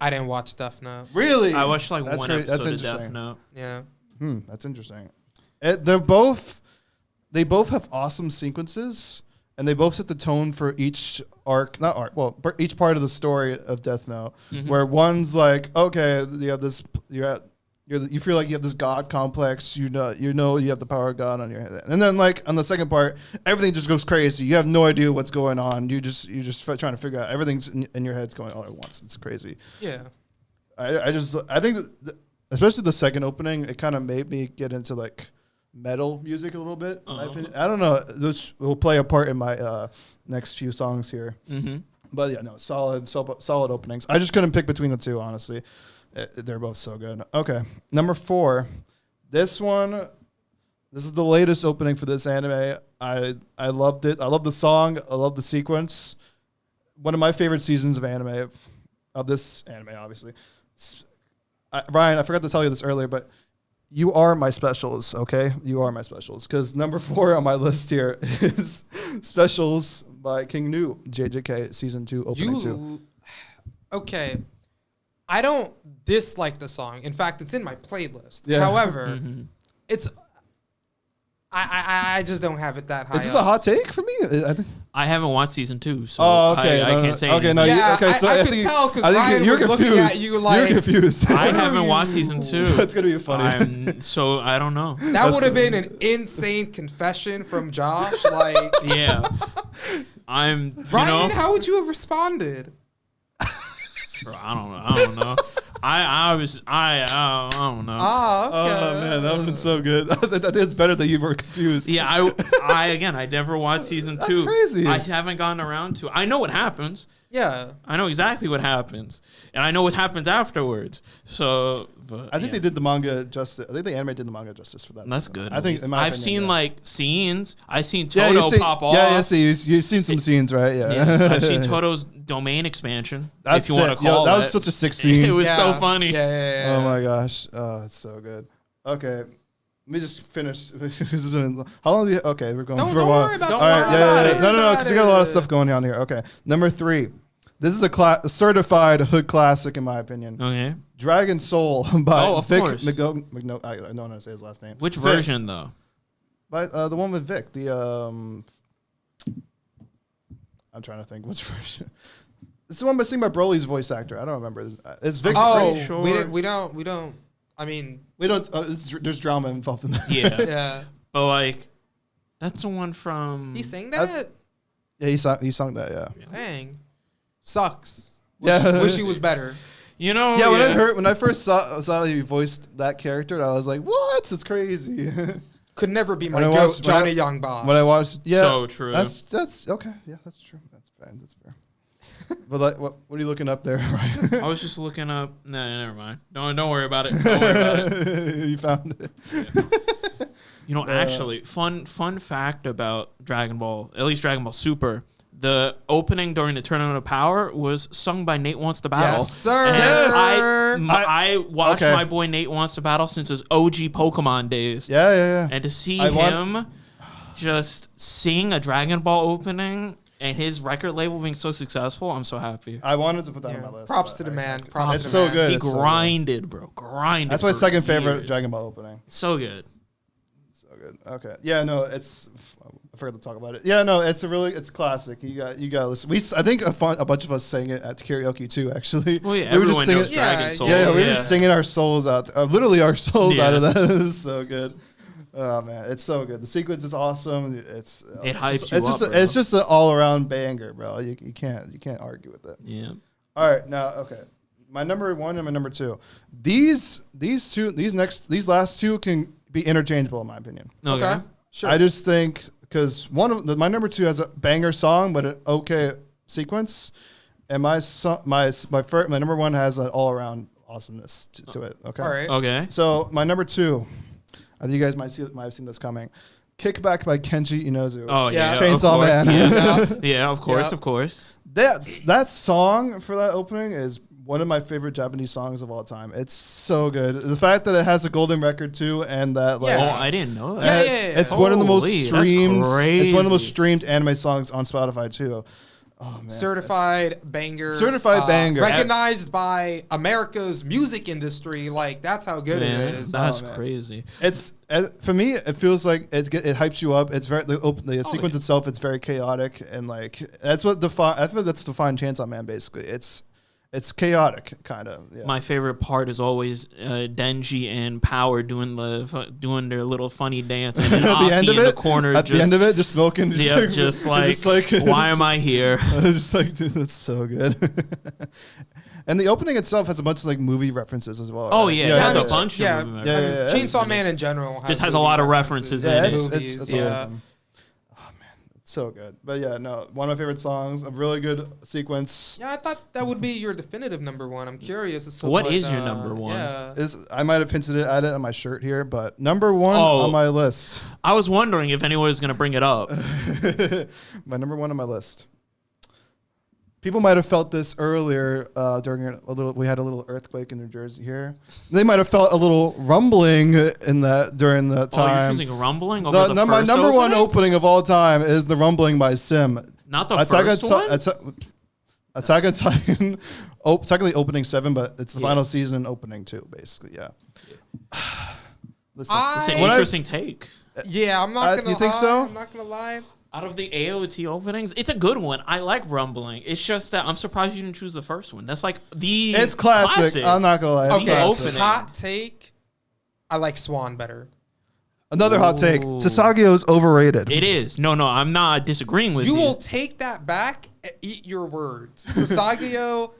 [SPEAKER 2] I didn't watch Death Note.
[SPEAKER 3] Really?
[SPEAKER 4] I watched like
[SPEAKER 3] That's
[SPEAKER 4] one
[SPEAKER 3] great. That's
[SPEAKER 4] episode of Death
[SPEAKER 3] interesting.
[SPEAKER 4] Note.
[SPEAKER 2] Yeah.
[SPEAKER 3] That's interesting. They both have awesome sequences, and they both set the tone for each each part of the story of Death Note. Where one's like, okay, you have this, you feel like you have this God complex. You know you have the power of God on your head, and then like on the second part, everything just goes crazy. You have no idea what's going on. You're just trying to figure out everything's in your head's going all at once. It's crazy.
[SPEAKER 2] Yeah.
[SPEAKER 3] I think especially the second opening, it kind of made me get into like metal music a little bit. In my opinion. I don't know. This will play a part in my next few songs here. But yeah, no, solid openings. I just couldn't pick between the 2, honestly. They're both so good. Okay, number 4. This is the latest opening for this anime. I loved it. I love the song. I love the sequence. One of my favorite seasons of anime, of this anime, obviously. Ryan, I forgot to tell you this earlier, but you are my specials, okay? You are my specials. Because number 4 on my list here is Specials by King New, JJK Season 2, Opening 2.
[SPEAKER 2] Okay. I don't dislike the song. In fact, it's in my playlist.
[SPEAKER 3] Yeah.
[SPEAKER 2] However, it's... I just don't have it that high
[SPEAKER 3] Is this
[SPEAKER 2] up.
[SPEAKER 3] a hot take for me? I think.
[SPEAKER 4] I haven't watched season 2, so
[SPEAKER 3] Okay,
[SPEAKER 4] I can't say anything.
[SPEAKER 3] no,
[SPEAKER 2] Yeah,
[SPEAKER 3] okay. So
[SPEAKER 2] I could
[SPEAKER 3] think
[SPEAKER 2] tell 'cause
[SPEAKER 3] I think
[SPEAKER 2] Ryan
[SPEAKER 3] you're
[SPEAKER 2] was looking
[SPEAKER 3] confused.
[SPEAKER 2] at you like-
[SPEAKER 3] You're confused.
[SPEAKER 4] I haven't watched season 2.
[SPEAKER 3] That's gonna be funny.
[SPEAKER 4] So I don't know.
[SPEAKER 2] That would have been an insane confession from Josh. Like,
[SPEAKER 4] Yeah.
[SPEAKER 2] Ryan, how would you have responded?
[SPEAKER 4] Bro, I don't know. I don't know.
[SPEAKER 2] Ah, okay.
[SPEAKER 3] Oh man, that would have been so good. I think it's better that you were confused.
[SPEAKER 4] Yeah, I never watched season 2.
[SPEAKER 3] crazy.
[SPEAKER 4] I haven't gotten around to. I know what happens.
[SPEAKER 2] Yeah.
[SPEAKER 4] I know exactly what happens, and I know what happens afterwards. So, but,
[SPEAKER 3] I think they did the manga justice. I think the anime did the manga justice for that.
[SPEAKER 4] That's
[SPEAKER 3] season.
[SPEAKER 4] good.
[SPEAKER 3] I think. In my
[SPEAKER 4] I've
[SPEAKER 3] opinion,
[SPEAKER 4] seen
[SPEAKER 3] yeah.
[SPEAKER 4] like scenes. I've seen
[SPEAKER 3] Yeah,
[SPEAKER 4] Toto
[SPEAKER 3] you've seen,
[SPEAKER 4] pop off.
[SPEAKER 3] Yeah, you've seen some scenes, right? Yeah.
[SPEAKER 4] Yeah, I've seen Toto's domain expansion.
[SPEAKER 3] That's
[SPEAKER 4] if you want
[SPEAKER 3] it.
[SPEAKER 4] to call
[SPEAKER 3] That
[SPEAKER 4] it.
[SPEAKER 3] was such a sick scene.
[SPEAKER 4] It was
[SPEAKER 2] Yeah.
[SPEAKER 4] so funny.
[SPEAKER 2] Yeah.
[SPEAKER 3] Oh my gosh. Oh, it's so good. Okay. Let me just finish. How long do we? Okay, we're going for a
[SPEAKER 2] Don't
[SPEAKER 3] while.
[SPEAKER 2] worry about
[SPEAKER 3] All
[SPEAKER 2] the
[SPEAKER 3] right,
[SPEAKER 2] song.
[SPEAKER 3] yeah.
[SPEAKER 2] Don't
[SPEAKER 3] No,
[SPEAKER 2] worry
[SPEAKER 3] because we got a lot of
[SPEAKER 2] about
[SPEAKER 3] stuff
[SPEAKER 2] it.
[SPEAKER 3] going on here. Okay, number 3. This is a certified hood classic in my opinion.
[SPEAKER 4] Okay.
[SPEAKER 3] Dragon Soul by
[SPEAKER 4] Oh, of
[SPEAKER 3] Vic
[SPEAKER 4] course.
[SPEAKER 3] I don't know how to say his last name.
[SPEAKER 4] Which
[SPEAKER 3] Vic.
[SPEAKER 4] version though?
[SPEAKER 3] By the one with Vic. I'm trying to think which version. It's the one by sing by Broly's voice actor. I don't remember. It's Vic.
[SPEAKER 2] Oh,
[SPEAKER 4] Pretty sure.
[SPEAKER 2] we don't. I mean,
[SPEAKER 3] we don't. There's drama involved in that.
[SPEAKER 4] Yeah.
[SPEAKER 2] yeah.
[SPEAKER 4] But like, that's the one from.
[SPEAKER 2] He sang
[SPEAKER 3] That's-
[SPEAKER 2] that.
[SPEAKER 3] Yeah, he sung that. Yeah.
[SPEAKER 2] Dang. Sucks.
[SPEAKER 3] Yeah.
[SPEAKER 2] Wish he was better.
[SPEAKER 4] You know.
[SPEAKER 3] Yeah, when I first saw he voiced that character, I was like, "What? It's crazy."
[SPEAKER 2] Could never be my
[SPEAKER 3] When I
[SPEAKER 2] goat,
[SPEAKER 3] watched- when I-
[SPEAKER 2] Johnny Young Boss.
[SPEAKER 3] when I watched, yeah,
[SPEAKER 4] So true.
[SPEAKER 3] That's okay. Yeah, that's true. That's fine. That's fair. But like, what are you looking up there, Ryan?
[SPEAKER 4] I was just looking up. No, never mind. Don't worry about it. Don't worry about it.
[SPEAKER 3] You found it.
[SPEAKER 4] You know, actually, fun fact about Dragon Ball, at least Dragon Ball Super. The opening during the Tournament of Power was sung by Nate Wants to Battle.
[SPEAKER 2] Yes, sir.
[SPEAKER 4] And
[SPEAKER 2] Yes.
[SPEAKER 4] I watched
[SPEAKER 3] Okay.
[SPEAKER 4] my boy Nate Wants to Battle since his OG Pokemon days.
[SPEAKER 3] Yeah.
[SPEAKER 4] And to see
[SPEAKER 3] I want-
[SPEAKER 4] him just sing a Dragon Ball opening and his record label being so successful, I'm so happy.
[SPEAKER 3] I wanted to put that
[SPEAKER 2] Yeah.
[SPEAKER 3] on my list.
[SPEAKER 2] Props
[SPEAKER 3] but
[SPEAKER 2] to the
[SPEAKER 3] I-
[SPEAKER 2] man. Props
[SPEAKER 3] It's
[SPEAKER 2] to
[SPEAKER 3] so
[SPEAKER 2] the man.
[SPEAKER 3] good.
[SPEAKER 4] He
[SPEAKER 3] It's so good.
[SPEAKER 4] grinded, bro. Grinded.
[SPEAKER 3] That's my
[SPEAKER 4] for
[SPEAKER 3] second favorite
[SPEAKER 4] years.
[SPEAKER 3] Dragon Ball opening.
[SPEAKER 4] So good.
[SPEAKER 3] So good. Okay. Yeah. No. I forgot to talk about it. Yeah. No. It's classic. You got to listen. I think a bunch of us sang it at karaoke too. Actually.
[SPEAKER 4] Well, yeah,
[SPEAKER 3] We were just
[SPEAKER 4] everyone
[SPEAKER 3] singing-
[SPEAKER 4] knows Dragon Soul.
[SPEAKER 3] Yeah, we were just singing our souls out, literally our souls
[SPEAKER 4] Yeah.
[SPEAKER 3] out of that. It's so good. Oh man, it's so good. The sequence is awesome.
[SPEAKER 4] It hypes you up, bro.
[SPEAKER 3] It's just an all around banger, bro. You can't argue with it.
[SPEAKER 4] Yeah.
[SPEAKER 3] All right, now okay, my number 1 and my number 2. These last two can be interchangeable in my opinion.
[SPEAKER 2] Okay. Sure.
[SPEAKER 3] I just think because my number 2 has a banger song but an okay sequence, and my number 1 has an all around awesomeness to it. Okay.
[SPEAKER 2] All right.
[SPEAKER 4] Okay.
[SPEAKER 3] So my number 2, I think you guys might have seen this coming. Kickback by Kenji Inozu.
[SPEAKER 4] Oh yeah.
[SPEAKER 2] Yeah.
[SPEAKER 3] Chainsaw
[SPEAKER 4] of course.
[SPEAKER 3] Man.
[SPEAKER 4] Yeah. Yeah, of course,
[SPEAKER 2] Yeah.
[SPEAKER 4] of course.
[SPEAKER 3] That song for that opening is one of my favorite Japanese songs of all time. It's so good. The fact that it has a golden record too, and that like
[SPEAKER 2] Yeah.
[SPEAKER 4] Oh, I didn't know that.
[SPEAKER 2] Yeah,
[SPEAKER 3] it's,
[SPEAKER 2] yeah.
[SPEAKER 3] it's one of the most
[SPEAKER 4] Holy, that's
[SPEAKER 3] streamed. It's one of the most
[SPEAKER 4] crazy.
[SPEAKER 3] streamed anime songs on Spotify too. Oh man,
[SPEAKER 2] Certified banger.
[SPEAKER 3] Certified banger.
[SPEAKER 2] Recognized by America's music industry. Like, that's how good
[SPEAKER 4] Man,
[SPEAKER 2] it is.
[SPEAKER 4] that's
[SPEAKER 3] Oh, man.
[SPEAKER 4] crazy.
[SPEAKER 3] It's for me. It feels like it hypes you up. It's very the sequence
[SPEAKER 4] yeah.
[SPEAKER 3] itself. It's very chaotic and like that's what define. I feel that's defined Chainsaw Man basically. It's chaotic kind of. Yeah.
[SPEAKER 4] My favorite part is always Denji and Power doing their little funny dance, and then
[SPEAKER 3] At the
[SPEAKER 4] Aki
[SPEAKER 3] end of
[SPEAKER 4] in the
[SPEAKER 3] it,
[SPEAKER 4] corner
[SPEAKER 3] at
[SPEAKER 4] just
[SPEAKER 3] the end of it, just smoking.
[SPEAKER 4] yeah, just like why am I here?
[SPEAKER 3] Just like, dude, that's so good. And the opening itself has a bunch of like movie references as well.
[SPEAKER 4] Oh
[SPEAKER 3] right?
[SPEAKER 4] yeah, that's
[SPEAKER 2] I
[SPEAKER 4] a
[SPEAKER 2] mean,
[SPEAKER 4] bunch
[SPEAKER 2] yeah,
[SPEAKER 4] of movie
[SPEAKER 3] yeah,
[SPEAKER 4] references.
[SPEAKER 3] yeah.
[SPEAKER 2] Chainsaw Man in general
[SPEAKER 4] Just has a
[SPEAKER 2] movie
[SPEAKER 4] lot of references
[SPEAKER 3] Yeah,
[SPEAKER 4] in
[SPEAKER 3] it's,
[SPEAKER 4] it.
[SPEAKER 3] it's
[SPEAKER 2] yeah.
[SPEAKER 3] awesome. Oh man, it's so good. But yeah, no, one of my favorite songs. A really good sequence.
[SPEAKER 2] Yeah, I thought that would be your definitive number 1. I'm curious as to
[SPEAKER 4] What is your number 1?
[SPEAKER 2] Yeah.
[SPEAKER 3] I might have hinted at it on my shirt here, but number 1
[SPEAKER 4] Oh.
[SPEAKER 3] on my list.
[SPEAKER 4] I was wondering if anyone was gonna bring it up.
[SPEAKER 3] My number 1 on my list. People might have felt this earlier during we had a little earthquake in New Jersey here. They might have felt a little rumbling in that during the
[SPEAKER 4] Oh, you're
[SPEAKER 3] time.
[SPEAKER 4] choosing rumbling over the
[SPEAKER 3] My
[SPEAKER 4] first
[SPEAKER 3] number one
[SPEAKER 4] opening?
[SPEAKER 3] opening of all time is the rumbling by Sim.
[SPEAKER 4] Not the
[SPEAKER 3] Attack
[SPEAKER 4] first
[SPEAKER 3] on
[SPEAKER 4] one.
[SPEAKER 3] Attack on Titan, technically opening 7, but it's the
[SPEAKER 4] Yeah.
[SPEAKER 3] final season opening 2, basically. Yeah. Listen,
[SPEAKER 4] It's an
[SPEAKER 2] When I-
[SPEAKER 4] interesting take.
[SPEAKER 2] Yeah, I'm not gonna
[SPEAKER 3] you think
[SPEAKER 2] lie.
[SPEAKER 3] so?
[SPEAKER 2] I'm not gonna lie.
[SPEAKER 4] Out of the AOT openings, it's a good one. I like rumbling. It's just that I'm surprised you didn't choose the first one. That's like the
[SPEAKER 3] it's classic. I'm not gonna lie. It's
[SPEAKER 4] Okay,
[SPEAKER 3] classic.
[SPEAKER 4] opening.
[SPEAKER 2] Hot take. I like Swan better.
[SPEAKER 3] Another hot take.
[SPEAKER 4] Ooh.
[SPEAKER 3] Sasageyo's overrated.
[SPEAKER 4] It is. No, I'm not disagreeing with you.
[SPEAKER 2] You will take that back and eat your words. Sasageyo,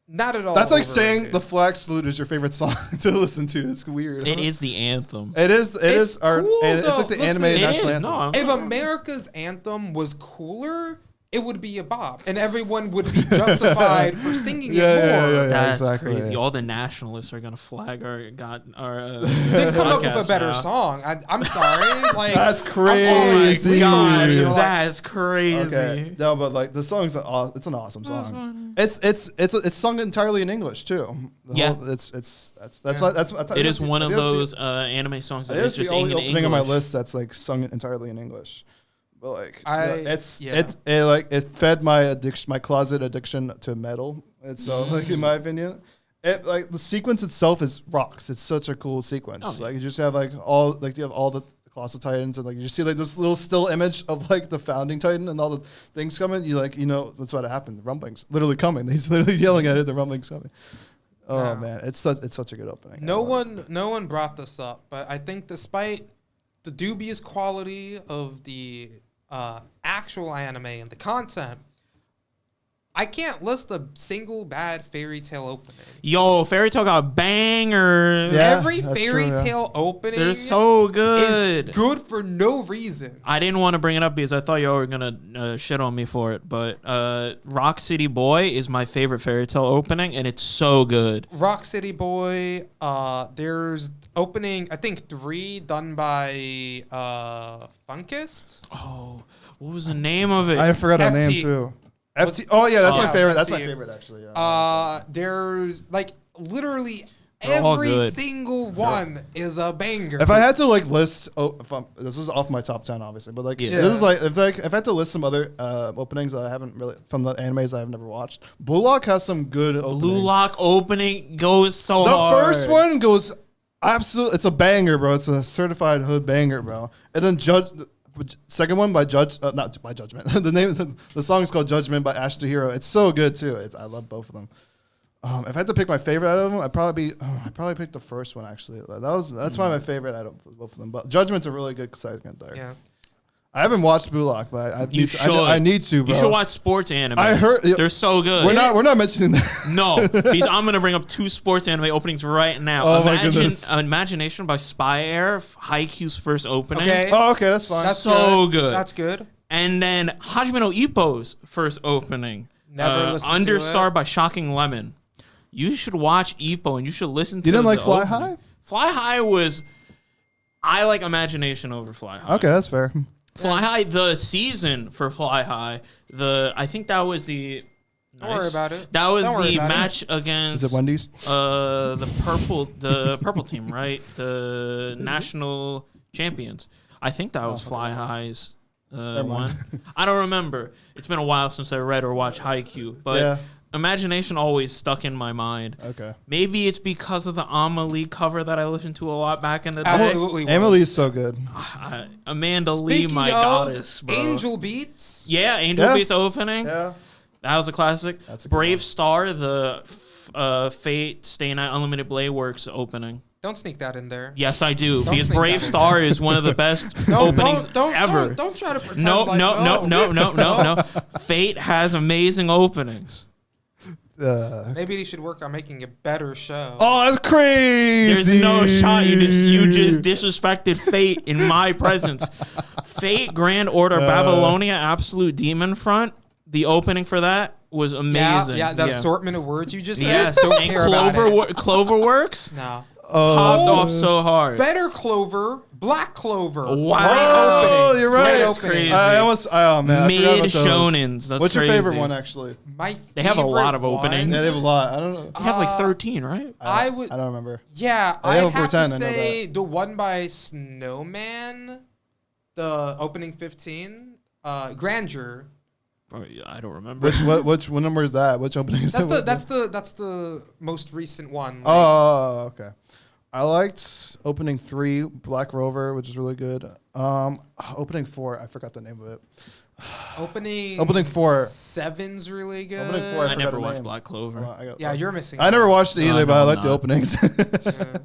[SPEAKER 2] not at all.
[SPEAKER 3] That's like
[SPEAKER 2] overrated.
[SPEAKER 3] saying the Flag Salute is your favorite song to listen to. It's weird.
[SPEAKER 4] It is the anthem.
[SPEAKER 3] It is.
[SPEAKER 2] It's
[SPEAKER 3] It's our.
[SPEAKER 2] cool,
[SPEAKER 3] It's like
[SPEAKER 2] though.
[SPEAKER 3] the anime
[SPEAKER 2] Listen,
[SPEAKER 4] It
[SPEAKER 3] national
[SPEAKER 4] is.
[SPEAKER 3] anthem.
[SPEAKER 4] No, I'm
[SPEAKER 2] If
[SPEAKER 4] not-
[SPEAKER 2] America's anthem was cooler, it would be a bop, and everyone would be justified for singing it more.
[SPEAKER 3] Yeah,
[SPEAKER 4] That's
[SPEAKER 3] exactly.
[SPEAKER 4] crazy. All the nationalists are gonna flag our
[SPEAKER 2] They come up with a
[SPEAKER 4] podcast
[SPEAKER 2] better
[SPEAKER 4] now.
[SPEAKER 2] song. I'm sorry. Like
[SPEAKER 3] That's
[SPEAKER 2] I'm
[SPEAKER 3] crazy.
[SPEAKER 4] God,
[SPEAKER 2] you know, like,
[SPEAKER 4] that's crazy.
[SPEAKER 3] Okay, no, but like the song's it's an awesome song. It's sung entirely in English too.
[SPEAKER 4] Yeah.
[SPEAKER 3] That's
[SPEAKER 4] It is one of those anime songs that is
[SPEAKER 3] It's
[SPEAKER 4] just
[SPEAKER 3] the only
[SPEAKER 4] in
[SPEAKER 3] opening on my
[SPEAKER 4] English.
[SPEAKER 3] list that's like sung entirely in English. But like
[SPEAKER 2] yeah.
[SPEAKER 3] it fed my closet addiction to metal. It's so like in my opinion. It like the sequence itself is rocks. It's such a cool sequence.
[SPEAKER 4] Oh, yeah.
[SPEAKER 3] Like you just have like you have all the colossal titans and like you just see like this little still image of like the founding titan and all the things coming. You like that's what happened. The rumblings literally coming. He's literally yelling at it. The rumblings coming. Oh
[SPEAKER 2] Wow.
[SPEAKER 3] man, it's such a good opening.
[SPEAKER 2] no one brought this up, but I think despite the dubious quality of the actual anime and the content, I can't list a single bad fairy tale opening.
[SPEAKER 4] Yo, Fairy Tail got bangers.
[SPEAKER 3] Yeah,
[SPEAKER 2] Every
[SPEAKER 3] that's
[SPEAKER 2] fairy
[SPEAKER 3] true, yeah.
[SPEAKER 2] tale opening
[SPEAKER 4] They're so
[SPEAKER 2] is
[SPEAKER 4] good.
[SPEAKER 2] good for no reason.
[SPEAKER 4] I didn't want to bring it up because I thought y'all were gonna shit on me for it, but Rock City Boy is my favorite Fairy Tail opening, and it's so good.
[SPEAKER 2] Rock City Boy, there's opening, I think 3 done by Funkist.
[SPEAKER 4] Oh, what was the name of it?
[SPEAKER 3] I forgot her name
[SPEAKER 2] FT.
[SPEAKER 3] too. FT. Oh yeah, that's
[SPEAKER 2] Oh,
[SPEAKER 3] my
[SPEAKER 2] yeah,
[SPEAKER 3] favorite. That's my
[SPEAKER 2] FT.
[SPEAKER 3] favorite actually. Yeah.
[SPEAKER 2] There's like literally
[SPEAKER 4] They're all
[SPEAKER 2] every
[SPEAKER 4] good.
[SPEAKER 2] single one is a banger.
[SPEAKER 3] If I had to like list, this is off my top 10 obviously, but like
[SPEAKER 4] Yeah.
[SPEAKER 3] this is like if I had to list some other openings that I haven't really from the animes I've never watched. Blue Lock has some good openings.
[SPEAKER 4] Blue Lock opening goes so
[SPEAKER 3] The
[SPEAKER 4] hard.
[SPEAKER 3] first one goes absolute. It's a banger, bro. It's a certified hood banger, bro. And then second one by not by Judgment. The song is called Judgment by Ash to Hero. It's so good too. I love both of them. If I had to pick my favorite out of them, I'd probably pick the first one actually. That's probably my favorite out of both of them. But Judgment's a really good segment there.
[SPEAKER 2] yeah.
[SPEAKER 3] I haven't watched Blue Lock, but I
[SPEAKER 4] You
[SPEAKER 3] need to, bro.
[SPEAKER 4] You should watch sports anime.
[SPEAKER 3] I heard-
[SPEAKER 4] they're so good.
[SPEAKER 3] We're not mentioning that.
[SPEAKER 4] No, because I'm gonna bring up 2 sports anime openings right now.
[SPEAKER 3] Oh my goodness.
[SPEAKER 4] Imagination by Spy Air, Haikyuu's first opening.
[SPEAKER 2] Okay.
[SPEAKER 3] Oh, okay, that's fine.
[SPEAKER 2] That's
[SPEAKER 4] so good.
[SPEAKER 2] That's good.
[SPEAKER 4] And then Hajime no Ippo's first opening.
[SPEAKER 2] Never listened to
[SPEAKER 4] Understar
[SPEAKER 2] it.
[SPEAKER 4] by Shocking Lemon. You should watch Ippo and you should listen to
[SPEAKER 3] You didn't like
[SPEAKER 4] the
[SPEAKER 3] Fly
[SPEAKER 4] opening.
[SPEAKER 3] High?
[SPEAKER 4] Fly High was... I like Imagination over Fly High.
[SPEAKER 3] Okay, that's fair.
[SPEAKER 4] Fly High, the season for Fly High, I think that was the...
[SPEAKER 2] Don't worry about it.
[SPEAKER 4] That was
[SPEAKER 2] Don't worry
[SPEAKER 4] the
[SPEAKER 2] about it.
[SPEAKER 4] match against...
[SPEAKER 3] Is it Wendy's?
[SPEAKER 4] the purple team, right? The national champions. I think that was Fly High's one. I don't remember. It's been a while since I read or watched Haikyuu, but
[SPEAKER 3] Yeah.
[SPEAKER 4] Imagination always stuck in my mind.
[SPEAKER 3] Okay.
[SPEAKER 4] Maybe it's because of the Amelie cover that I listened to a lot back in the day.
[SPEAKER 2] Absolutely. was.
[SPEAKER 3] Emily's so good.
[SPEAKER 4] Amanda Lee,
[SPEAKER 2] Speaking
[SPEAKER 4] my
[SPEAKER 2] of
[SPEAKER 4] goddess, bro.
[SPEAKER 2] Angel Beats.
[SPEAKER 4] Yeah, Angel
[SPEAKER 3] Yeah.
[SPEAKER 4] Beats opening.
[SPEAKER 3] Yeah.
[SPEAKER 4] That was a classic.
[SPEAKER 3] That's a good
[SPEAKER 4] Brave
[SPEAKER 3] one.
[SPEAKER 4] Star, the Fate Stay Night Unlimited Blade Works opening.
[SPEAKER 2] Don't sneak that in there.
[SPEAKER 4] Yes, I do.
[SPEAKER 2] Don't
[SPEAKER 4] because
[SPEAKER 2] sneak
[SPEAKER 4] Brave
[SPEAKER 2] that in.
[SPEAKER 4] Star is one of the best openings ever.
[SPEAKER 2] Don't try to pretend
[SPEAKER 4] No,
[SPEAKER 2] like,
[SPEAKER 4] no. Fate has amazing openings.
[SPEAKER 2] Maybe he should work on making a better show.
[SPEAKER 3] Oh, that's crazy.
[SPEAKER 4] There's no shot. You just disrespected Fate in my presence. Fate Grand Order Babylonia Absolute Demon Front. The opening for that was amazing.
[SPEAKER 2] Yeah, that assortment of words you just said.
[SPEAKER 4] Yes,
[SPEAKER 2] Don't
[SPEAKER 4] and
[SPEAKER 2] care about it.
[SPEAKER 4] Cloverworks
[SPEAKER 2] No.
[SPEAKER 4] popped off so hard.
[SPEAKER 2] Better Clover, Black Clover.
[SPEAKER 4] Wow.
[SPEAKER 3] Oh,
[SPEAKER 2] Openings,
[SPEAKER 3] you're
[SPEAKER 2] great
[SPEAKER 3] right.
[SPEAKER 4] That's
[SPEAKER 2] openings.
[SPEAKER 4] crazy.
[SPEAKER 3] I almost. Oh man. I
[SPEAKER 4] Mid
[SPEAKER 3] forgot about those.
[SPEAKER 4] shonens. That's
[SPEAKER 3] What's your
[SPEAKER 4] crazy.
[SPEAKER 3] favorite one actually?
[SPEAKER 2] My
[SPEAKER 4] They have a lot of
[SPEAKER 2] favorite
[SPEAKER 4] openings.
[SPEAKER 3] Yeah,
[SPEAKER 2] ones-
[SPEAKER 3] they have a lot. I don't know.
[SPEAKER 4] They have like 13, right?
[SPEAKER 2] I would.
[SPEAKER 3] I don't remember.
[SPEAKER 2] Yeah,
[SPEAKER 3] They
[SPEAKER 2] I'd
[SPEAKER 3] have over
[SPEAKER 2] have
[SPEAKER 3] 10,
[SPEAKER 2] to
[SPEAKER 3] I know
[SPEAKER 2] say the one by Snowman, the opening 15, Grandeur.
[SPEAKER 4] Bro, I don't remember.
[SPEAKER 3] Which number is that? Which opening is that?
[SPEAKER 2] That's the most recent one. Like,
[SPEAKER 3] Oh, okay. I liked opening 3, Black Rover, which is really good. Opening 4, I forgot the name of it.
[SPEAKER 2] opening
[SPEAKER 3] 4.
[SPEAKER 2] 7's really good.
[SPEAKER 3] Opening 4,
[SPEAKER 4] I
[SPEAKER 3] forgot
[SPEAKER 4] never
[SPEAKER 3] the
[SPEAKER 4] watched
[SPEAKER 3] name.
[SPEAKER 4] Black Clover.
[SPEAKER 2] Yeah, you're missing.
[SPEAKER 3] I never watched it either,
[SPEAKER 4] Oh,
[SPEAKER 3] but
[SPEAKER 4] no,
[SPEAKER 3] I
[SPEAKER 4] I'm
[SPEAKER 3] like the
[SPEAKER 4] not.
[SPEAKER 3] openings.
[SPEAKER 2] Yeah.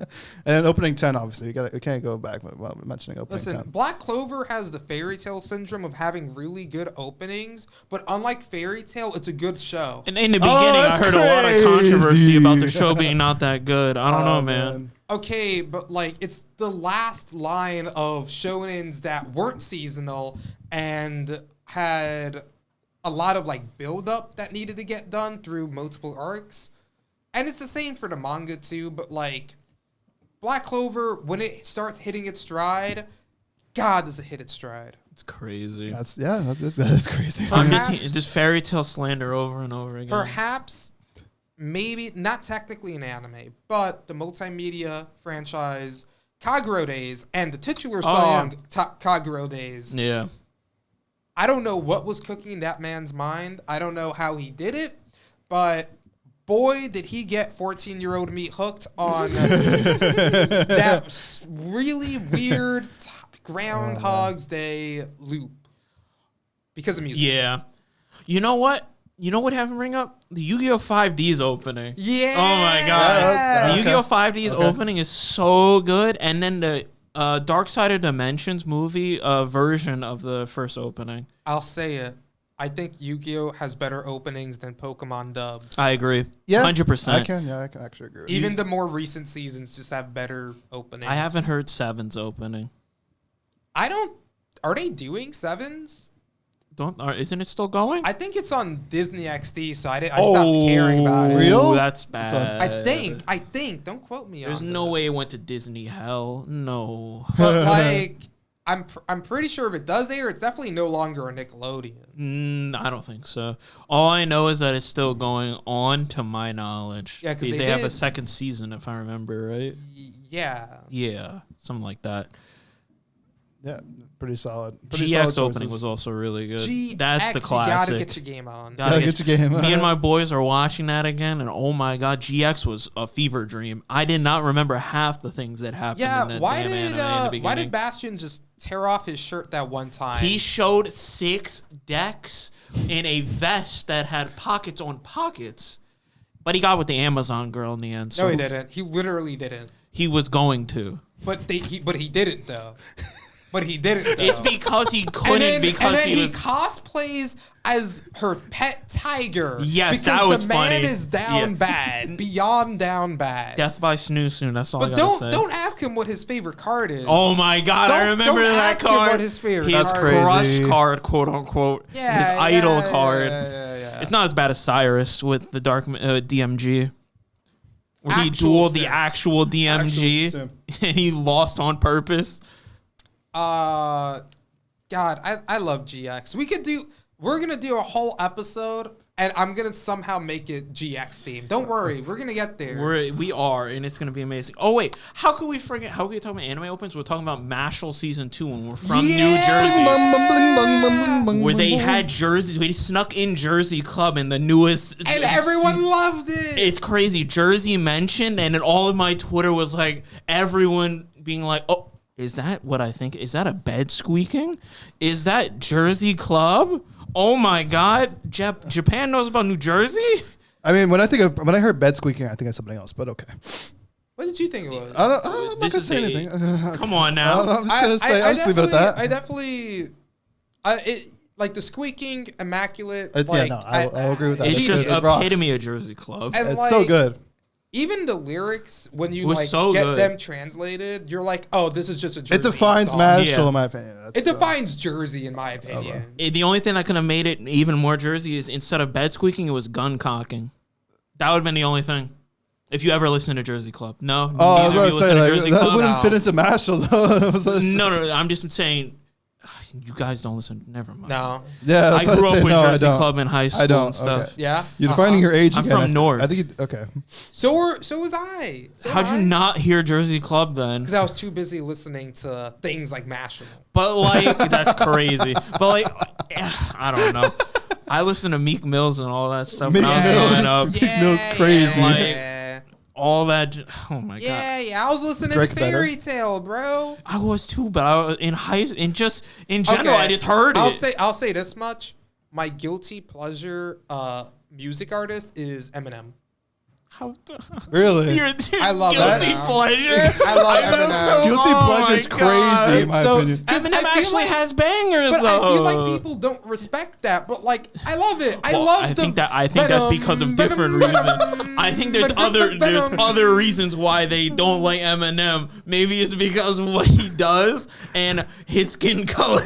[SPEAKER 3] And opening 10, obviously. We can't go back without mentioning opening
[SPEAKER 2] Listen,
[SPEAKER 3] 10.
[SPEAKER 2] Black Clover has the fairy tale syndrome of having really good openings, but unlike fairy tale, it's a good show.
[SPEAKER 4] And in the beginning, I
[SPEAKER 3] that's
[SPEAKER 4] heard a lot of controversy
[SPEAKER 3] crazy.
[SPEAKER 4] about the show being not that good. I don't know,
[SPEAKER 3] Oh,
[SPEAKER 4] man.
[SPEAKER 2] Okay, but like it's the last line of shonens that weren't seasonal and had a lot of like build up that needed to get done through multiple arcs. And it's the same for the manga too, but like Black Clover, when it starts hitting its stride, God, does it hit its stride.
[SPEAKER 4] It's crazy.
[SPEAKER 3] That is crazy.
[SPEAKER 4] I'm just fairy tale slander over and over again.
[SPEAKER 2] Perhaps, maybe, not technically an anime, but the multimedia franchise Kagero Days and the titular song Kagero Days.
[SPEAKER 4] Yeah.
[SPEAKER 2] I don't know what was cooking in that man's mind. I don't know how he did it, but boy, did he get 14-year-old me hooked on that really weird Groundhog's Day loop because of music.
[SPEAKER 4] Yeah. You know what? You know what happened ring up? The Yu-Gi-Oh! 5D's opening.
[SPEAKER 2] Yeah.
[SPEAKER 4] Oh my god. The Yu-Gi-Oh! 5D's opening is so good. And then the Dark Side of Dimensions movie version of the first opening.
[SPEAKER 2] I'll say it. I think Yu-Gi-Oh! Has better openings than Pokemon Dub.
[SPEAKER 4] I agree.
[SPEAKER 3] Yeah,
[SPEAKER 4] 100%.
[SPEAKER 3] I can actually agree with
[SPEAKER 2] Even
[SPEAKER 3] you.
[SPEAKER 2] the more recent seasons just have better openings.
[SPEAKER 4] I haven't heard Seven's opening.
[SPEAKER 2] Are they doing Sevens?
[SPEAKER 4] Isn't it still going?
[SPEAKER 2] I think it's on Disney XD, so I stopped caring about it.
[SPEAKER 3] Real?
[SPEAKER 4] That's bad.
[SPEAKER 2] I think. Don't quote me
[SPEAKER 4] There's
[SPEAKER 2] on
[SPEAKER 4] no
[SPEAKER 2] this.
[SPEAKER 4] way it went to Disney hell. No.
[SPEAKER 2] But like, I'm pretty sure if it does air, it's definitely no longer a Nickelodeon.
[SPEAKER 4] I don't think so. All I know is that it's still going on, to my knowledge.
[SPEAKER 2] Yeah, 'cause
[SPEAKER 4] because
[SPEAKER 2] they
[SPEAKER 4] have a
[SPEAKER 2] did-
[SPEAKER 4] second season, if I remember right.
[SPEAKER 2] Yeah.
[SPEAKER 4] Yeah, something like that.
[SPEAKER 3] Yeah, pretty solid.
[SPEAKER 4] GX opening was also really good. That's the
[SPEAKER 2] You gotta
[SPEAKER 4] classic.
[SPEAKER 2] get your game on.
[SPEAKER 3] Gotta get your game.
[SPEAKER 4] Me and my boys are watching that again, and oh my god, GX was a fever dream. I did not remember half the things that happened in
[SPEAKER 2] Yeah,
[SPEAKER 4] that
[SPEAKER 2] why
[SPEAKER 4] damn
[SPEAKER 2] did
[SPEAKER 4] anime in the beginning.
[SPEAKER 2] why did Bastion just tear off his shirt that one time?
[SPEAKER 4] He showed 6 decks in a vest that had pockets on pockets, but he got with the Amazon girl in the end. So
[SPEAKER 2] No, he didn't. He literally didn't.
[SPEAKER 4] He was going to.
[SPEAKER 2] But he didn't though. But he didn't though.
[SPEAKER 4] It's because he couldn't
[SPEAKER 2] and then
[SPEAKER 4] he
[SPEAKER 2] he
[SPEAKER 4] was.
[SPEAKER 2] cosplays as her pet tiger.
[SPEAKER 4] Yes,
[SPEAKER 2] because
[SPEAKER 4] that was
[SPEAKER 2] the man
[SPEAKER 4] funny.
[SPEAKER 2] is down
[SPEAKER 4] Yeah.
[SPEAKER 2] bad, beyond down bad.
[SPEAKER 4] Death by Snoo Soon. That's all I
[SPEAKER 2] But
[SPEAKER 4] gotta say.
[SPEAKER 2] don't ask him what his favorite card is.
[SPEAKER 4] Oh my god, I remember
[SPEAKER 2] don't
[SPEAKER 4] that
[SPEAKER 2] ask him
[SPEAKER 4] card.
[SPEAKER 2] what his favorite
[SPEAKER 4] His
[SPEAKER 2] card
[SPEAKER 3] crazy.
[SPEAKER 4] crush card, quote unquote.
[SPEAKER 2] Yeah,
[SPEAKER 4] his idol
[SPEAKER 2] yeah,
[SPEAKER 4] card.
[SPEAKER 2] yeah.
[SPEAKER 4] It's not as bad as Cyrus with the Dark DMG. Where he
[SPEAKER 2] Actual
[SPEAKER 4] dueled the
[SPEAKER 2] sim.
[SPEAKER 4] actual DMG
[SPEAKER 3] Actual sim.
[SPEAKER 4] and he lost on purpose.
[SPEAKER 2] God, I love GX. We're gonna do a whole episode, and I'm gonna somehow make it GX themed. Don't worry, we're gonna get there.
[SPEAKER 4] We are, and it's gonna be amazing. Oh wait, how can we forget? How can we talk about anime opens? We're talking about Mashal season 2 when we're from New Jersey, where they had Jersey. We snuck in Jersey Club in the newest,
[SPEAKER 2] and everyone loved it.
[SPEAKER 4] It's crazy. Jersey mentioned, and then all of my Twitter was like everyone being like, "Oh, is that what I think? Is that a bed squeaking? Is that Jersey Club? Oh my God, Japan knows about New Jersey."
[SPEAKER 3] I mean, when I heard bed squeaking, I think it's something else. But okay.
[SPEAKER 2] What did you think it was?
[SPEAKER 3] I'm not
[SPEAKER 4] This
[SPEAKER 3] gonna
[SPEAKER 4] is
[SPEAKER 3] say anything.
[SPEAKER 4] Come on now.
[SPEAKER 3] I'm just gonna say. I'll just leave it at that.
[SPEAKER 2] I definitely, like the squeaking, immaculate.
[SPEAKER 3] Yeah,
[SPEAKER 2] Like,
[SPEAKER 3] no, I'll agree with that.
[SPEAKER 4] It's
[SPEAKER 3] It's
[SPEAKER 4] just
[SPEAKER 3] good. It rocks.
[SPEAKER 4] epitome of Jersey Club.
[SPEAKER 2] And
[SPEAKER 3] It's
[SPEAKER 2] like,
[SPEAKER 3] so good.
[SPEAKER 2] Even the lyrics, when you
[SPEAKER 4] was
[SPEAKER 2] like
[SPEAKER 4] so
[SPEAKER 2] get
[SPEAKER 4] good.
[SPEAKER 2] them translated, you're like, oh, this is just a Jersey
[SPEAKER 3] It defines
[SPEAKER 2] song.
[SPEAKER 3] Mashal,
[SPEAKER 4] Yeah.
[SPEAKER 3] in my opinion.
[SPEAKER 2] It
[SPEAKER 3] That's,
[SPEAKER 2] defines Jersey, in my opinion.
[SPEAKER 4] The only thing that could have made it even more Jersey is instead of bed squeaking, it was gun cocking. That would have been the only thing. If you ever listen to Jersey Club. No?
[SPEAKER 3] Oh, I was
[SPEAKER 4] Neither of
[SPEAKER 3] about
[SPEAKER 4] you
[SPEAKER 3] to say,
[SPEAKER 4] listen to
[SPEAKER 3] like,
[SPEAKER 4] Jersey
[SPEAKER 3] that
[SPEAKER 4] Club?
[SPEAKER 3] wouldn't
[SPEAKER 2] No.
[SPEAKER 3] fit into Mashal, though. I was gonna say-
[SPEAKER 4] No, I'm just saying, you guys don't listen. Never mind.
[SPEAKER 2] No.
[SPEAKER 3] Yeah,
[SPEAKER 4] I grew up with
[SPEAKER 3] no, I
[SPEAKER 4] Jersey
[SPEAKER 3] don't.
[SPEAKER 4] Club in high school
[SPEAKER 3] I don't.
[SPEAKER 4] and stuff.
[SPEAKER 3] Okay.
[SPEAKER 2] Yeah.
[SPEAKER 3] You're defining your age
[SPEAKER 4] I'm
[SPEAKER 3] again.
[SPEAKER 4] from North.
[SPEAKER 3] I think. Okay.
[SPEAKER 2] So was I.
[SPEAKER 4] How'd you not hear Jersey Club then?
[SPEAKER 2] Because I was too busy listening to things like Mashal.
[SPEAKER 4] But like, that's crazy. But like, I don't know. I listened to Meek Mills and all that stuff when I was growing up.
[SPEAKER 3] Meek Mill's crazy.
[SPEAKER 4] Like,
[SPEAKER 2] Yeah.
[SPEAKER 4] All that. Oh my god.
[SPEAKER 2] Yeah, I was listening
[SPEAKER 3] Drake
[SPEAKER 2] to
[SPEAKER 3] better.
[SPEAKER 2] Fairy Tale, bro.
[SPEAKER 4] I was too, but I was in in general,
[SPEAKER 2] Okay,
[SPEAKER 4] I just heard it.
[SPEAKER 2] I'll say this much. My guilty pleasure music artist is Eminem.
[SPEAKER 4] How
[SPEAKER 3] Really?
[SPEAKER 4] Your
[SPEAKER 2] I love
[SPEAKER 4] guilty
[SPEAKER 2] Eminem.
[SPEAKER 4] pleasure.
[SPEAKER 2] I love Eminem.
[SPEAKER 3] Guilty pleasure's
[SPEAKER 4] my
[SPEAKER 3] crazy, in
[SPEAKER 4] God.
[SPEAKER 3] my
[SPEAKER 2] So-
[SPEAKER 3] opinion.
[SPEAKER 4] Eminem
[SPEAKER 2] I feel
[SPEAKER 4] actually
[SPEAKER 2] like-
[SPEAKER 4] has bangers,
[SPEAKER 2] But
[SPEAKER 4] though.
[SPEAKER 2] I feel like people don't respect that. But like, I love it. I
[SPEAKER 4] Well,
[SPEAKER 2] love.
[SPEAKER 4] I think that's because of different reasons. I think there's other reasons why they don't like Eminem. Maybe it's because of what he does and his skin color.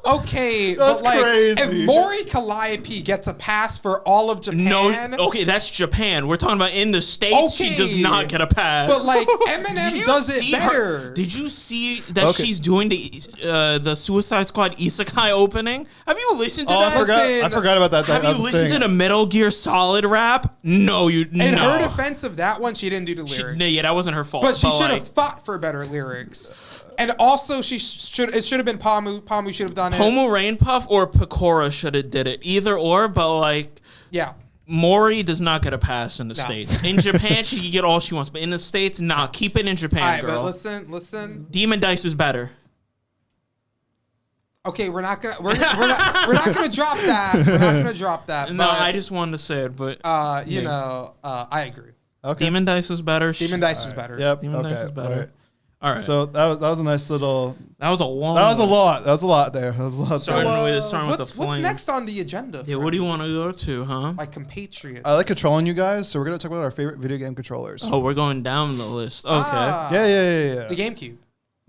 [SPEAKER 2] Okay,
[SPEAKER 3] That's
[SPEAKER 2] but like,
[SPEAKER 3] crazy.
[SPEAKER 2] if Maury Calliope gets a pass for all of Japan,
[SPEAKER 4] No, okay, that's Japan. We're talking about in the States. She does
[SPEAKER 2] Okay.
[SPEAKER 4] not get a pass.
[SPEAKER 2] but like
[SPEAKER 4] Did
[SPEAKER 2] Eminem
[SPEAKER 4] you
[SPEAKER 2] does it
[SPEAKER 4] see
[SPEAKER 2] better.
[SPEAKER 4] Did you see that
[SPEAKER 3] Okay.
[SPEAKER 4] she's doing the Suicide Squad Isekai opening? Have you listened to
[SPEAKER 3] Oh,
[SPEAKER 4] that?
[SPEAKER 2] Listen,
[SPEAKER 3] I forgot about that.
[SPEAKER 4] Have
[SPEAKER 3] That's
[SPEAKER 4] you
[SPEAKER 3] the
[SPEAKER 4] listened
[SPEAKER 3] thing.
[SPEAKER 4] to the Metal Gear Solid rap? No,
[SPEAKER 2] In
[SPEAKER 4] no.
[SPEAKER 2] her defense of that one, she didn't do the lyrics.
[SPEAKER 4] Yeah, that wasn't her fault.
[SPEAKER 2] But she should
[SPEAKER 4] like,
[SPEAKER 2] have fought for better lyrics. And also, it should have been Pamu. Pamu should have done it.
[SPEAKER 4] Homo Rain Puff or Pecora should have did it. Either or, but like
[SPEAKER 2] Yeah.
[SPEAKER 4] Maury does not get a pass in the
[SPEAKER 2] No.
[SPEAKER 4] States. In Japan, she can get all she wants, but in the States, nah. Keep it in Japan,
[SPEAKER 2] All right,
[SPEAKER 4] girl.
[SPEAKER 2] but listen.
[SPEAKER 4] Demon Dice is better.
[SPEAKER 2] Okay, we're not gonna drop that. We're not gonna drop that.
[SPEAKER 4] No,
[SPEAKER 2] but,
[SPEAKER 4] I just wanted to say it, but
[SPEAKER 2] I agree.
[SPEAKER 3] Okay.
[SPEAKER 4] Demon Dice is better.
[SPEAKER 2] Demon Dice was better.
[SPEAKER 3] Yep.
[SPEAKER 4] Demon Dice
[SPEAKER 3] Okay.
[SPEAKER 4] is better.
[SPEAKER 3] All right.
[SPEAKER 4] All right.
[SPEAKER 3] So that was a nice little.
[SPEAKER 4] that was a long.
[SPEAKER 3] That was a lot. That was a lot there. That was a lot.
[SPEAKER 4] Sorry.
[SPEAKER 3] there.
[SPEAKER 4] Starting with the
[SPEAKER 2] what's
[SPEAKER 4] flame.
[SPEAKER 2] next on the agenda?
[SPEAKER 4] Yeah, what do you want
[SPEAKER 2] friends?
[SPEAKER 4] to go to, huh?
[SPEAKER 2] My compatriots.
[SPEAKER 3] I like controlling you guys, so we're gonna talk about our favorite video game controllers.
[SPEAKER 4] Oh, we're going down the list. Okay.
[SPEAKER 2] Ah,
[SPEAKER 3] Yeah.
[SPEAKER 2] The GameCube.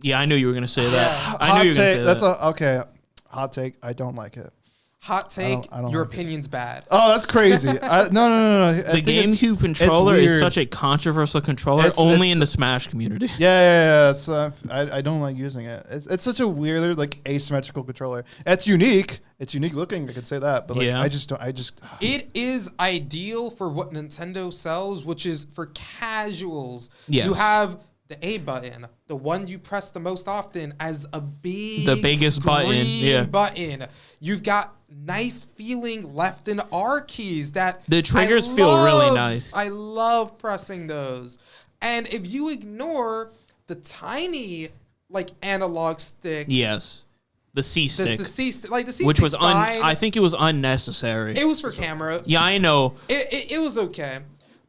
[SPEAKER 4] Yeah, I knew you were gonna say that.
[SPEAKER 2] Yeah.
[SPEAKER 4] I knew you were gonna
[SPEAKER 3] take.
[SPEAKER 4] say
[SPEAKER 3] That's
[SPEAKER 4] that.
[SPEAKER 3] okay. Hot take. I don't like it.
[SPEAKER 2] Hot take.
[SPEAKER 3] I don't
[SPEAKER 2] Your
[SPEAKER 3] like it.
[SPEAKER 2] opinion's bad.
[SPEAKER 3] Oh, that's crazy. No. I
[SPEAKER 4] The
[SPEAKER 3] think it's-
[SPEAKER 4] GameCube controller
[SPEAKER 3] it's
[SPEAKER 4] is
[SPEAKER 3] weird.
[SPEAKER 4] such a controversial controller, only in the Smash community.
[SPEAKER 3] Yeah. It's, I don't like using it. It's such a weird, like, asymmetrical controller. It's unique. It's unique looking. I could say that, but like,
[SPEAKER 4] Yeah.
[SPEAKER 3] I just don't.
[SPEAKER 2] It is ideal for what Nintendo sells, which is for casuals.
[SPEAKER 4] Yes.
[SPEAKER 2] You have the A button, the one you press the most often, as a
[SPEAKER 4] The biggest button,
[SPEAKER 2] green
[SPEAKER 4] yeah.
[SPEAKER 2] button. You've got nice feeling left in R keys that
[SPEAKER 4] The triggers feel really nice.
[SPEAKER 2] I love pressing those. And if you ignore the tiny like analog stick,
[SPEAKER 4] Yes, the C stick,
[SPEAKER 2] the C stick, like the C
[SPEAKER 4] which was
[SPEAKER 2] stick's fine.
[SPEAKER 4] I think it was unnecessary.
[SPEAKER 2] It was for camera.
[SPEAKER 4] Yeah, I know.
[SPEAKER 2] It was okay,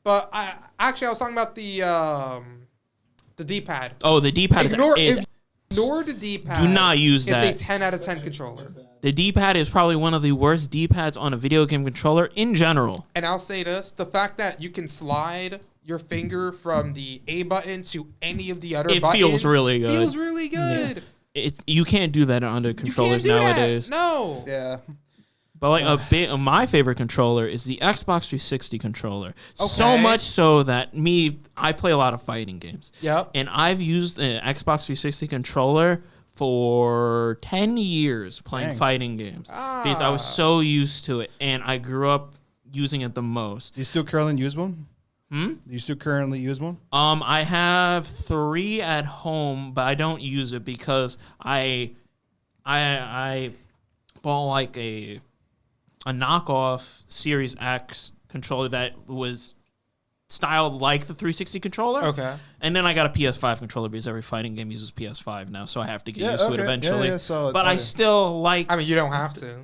[SPEAKER 2] but I was talking about the D-pad.
[SPEAKER 4] Oh, the D-pad
[SPEAKER 2] Ignore
[SPEAKER 4] is
[SPEAKER 2] the D-pad.
[SPEAKER 4] Do not use that.
[SPEAKER 2] It's a 10 out of 10 controller.
[SPEAKER 4] the D-pad is probably one of the worst D-pads on a video game controller in general.
[SPEAKER 2] And I'll say this: the fact that you can slide your finger from the A button to any of the other
[SPEAKER 4] It
[SPEAKER 2] buttons
[SPEAKER 4] feels really good.
[SPEAKER 2] Feels really good.
[SPEAKER 4] You can't do that under
[SPEAKER 2] You can't
[SPEAKER 4] controllers
[SPEAKER 2] do
[SPEAKER 4] nowadays.
[SPEAKER 2] that. No.
[SPEAKER 3] Yeah.
[SPEAKER 4] But like my favorite controller is the Xbox 360 controller. So
[SPEAKER 2] Okay.
[SPEAKER 4] much so that I play a lot of fighting games.
[SPEAKER 2] Yep.
[SPEAKER 4] And I've used an Xbox 360 controller for 10 years playing
[SPEAKER 3] Dang.
[SPEAKER 4] fighting games. Because I was so used to it and I grew up using it the most.
[SPEAKER 3] Do you still currently use one? Do you still currently use one?
[SPEAKER 4] I have 3 at home, but I don't use it because I bought like a knockoff Series X controller that was styled like the 360 controller.
[SPEAKER 2] Okay.
[SPEAKER 4] And then I got a PS5 controller because every fighting game uses PS5 now, so I have to get used to it
[SPEAKER 3] okay.
[SPEAKER 4] eventually.
[SPEAKER 3] Yeah, solid.
[SPEAKER 4] But I still like.
[SPEAKER 2] I mean, you don't have to.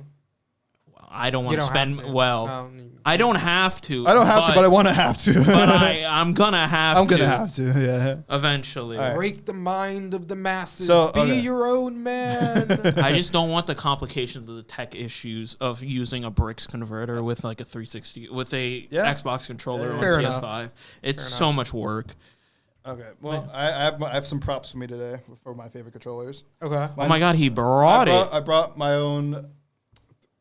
[SPEAKER 4] I don't want
[SPEAKER 2] You
[SPEAKER 4] to
[SPEAKER 2] don't have
[SPEAKER 4] spend.
[SPEAKER 2] to.
[SPEAKER 4] Well,
[SPEAKER 2] No.
[SPEAKER 4] I don't have to.
[SPEAKER 3] I don't have to, but I want to have to.
[SPEAKER 4] But I'm gonna have.
[SPEAKER 3] I'm
[SPEAKER 4] to
[SPEAKER 3] gonna have to. Yeah.
[SPEAKER 4] eventually.
[SPEAKER 3] All right.
[SPEAKER 2] Break the mind of the masses.
[SPEAKER 3] So,
[SPEAKER 2] Be
[SPEAKER 3] okay.
[SPEAKER 2] your own man.
[SPEAKER 4] I just don't want the complications of the tech issues of using a bricks converter with like a 360 with a
[SPEAKER 3] Yeah.
[SPEAKER 4] Xbox controller on
[SPEAKER 2] Fair
[SPEAKER 4] PS5.
[SPEAKER 2] enough.
[SPEAKER 4] It's so much work.
[SPEAKER 3] Okay. Well, I have some props for me today for my favorite controllers.
[SPEAKER 2] Okay.
[SPEAKER 4] Oh my god, he brought it.
[SPEAKER 3] I brought my own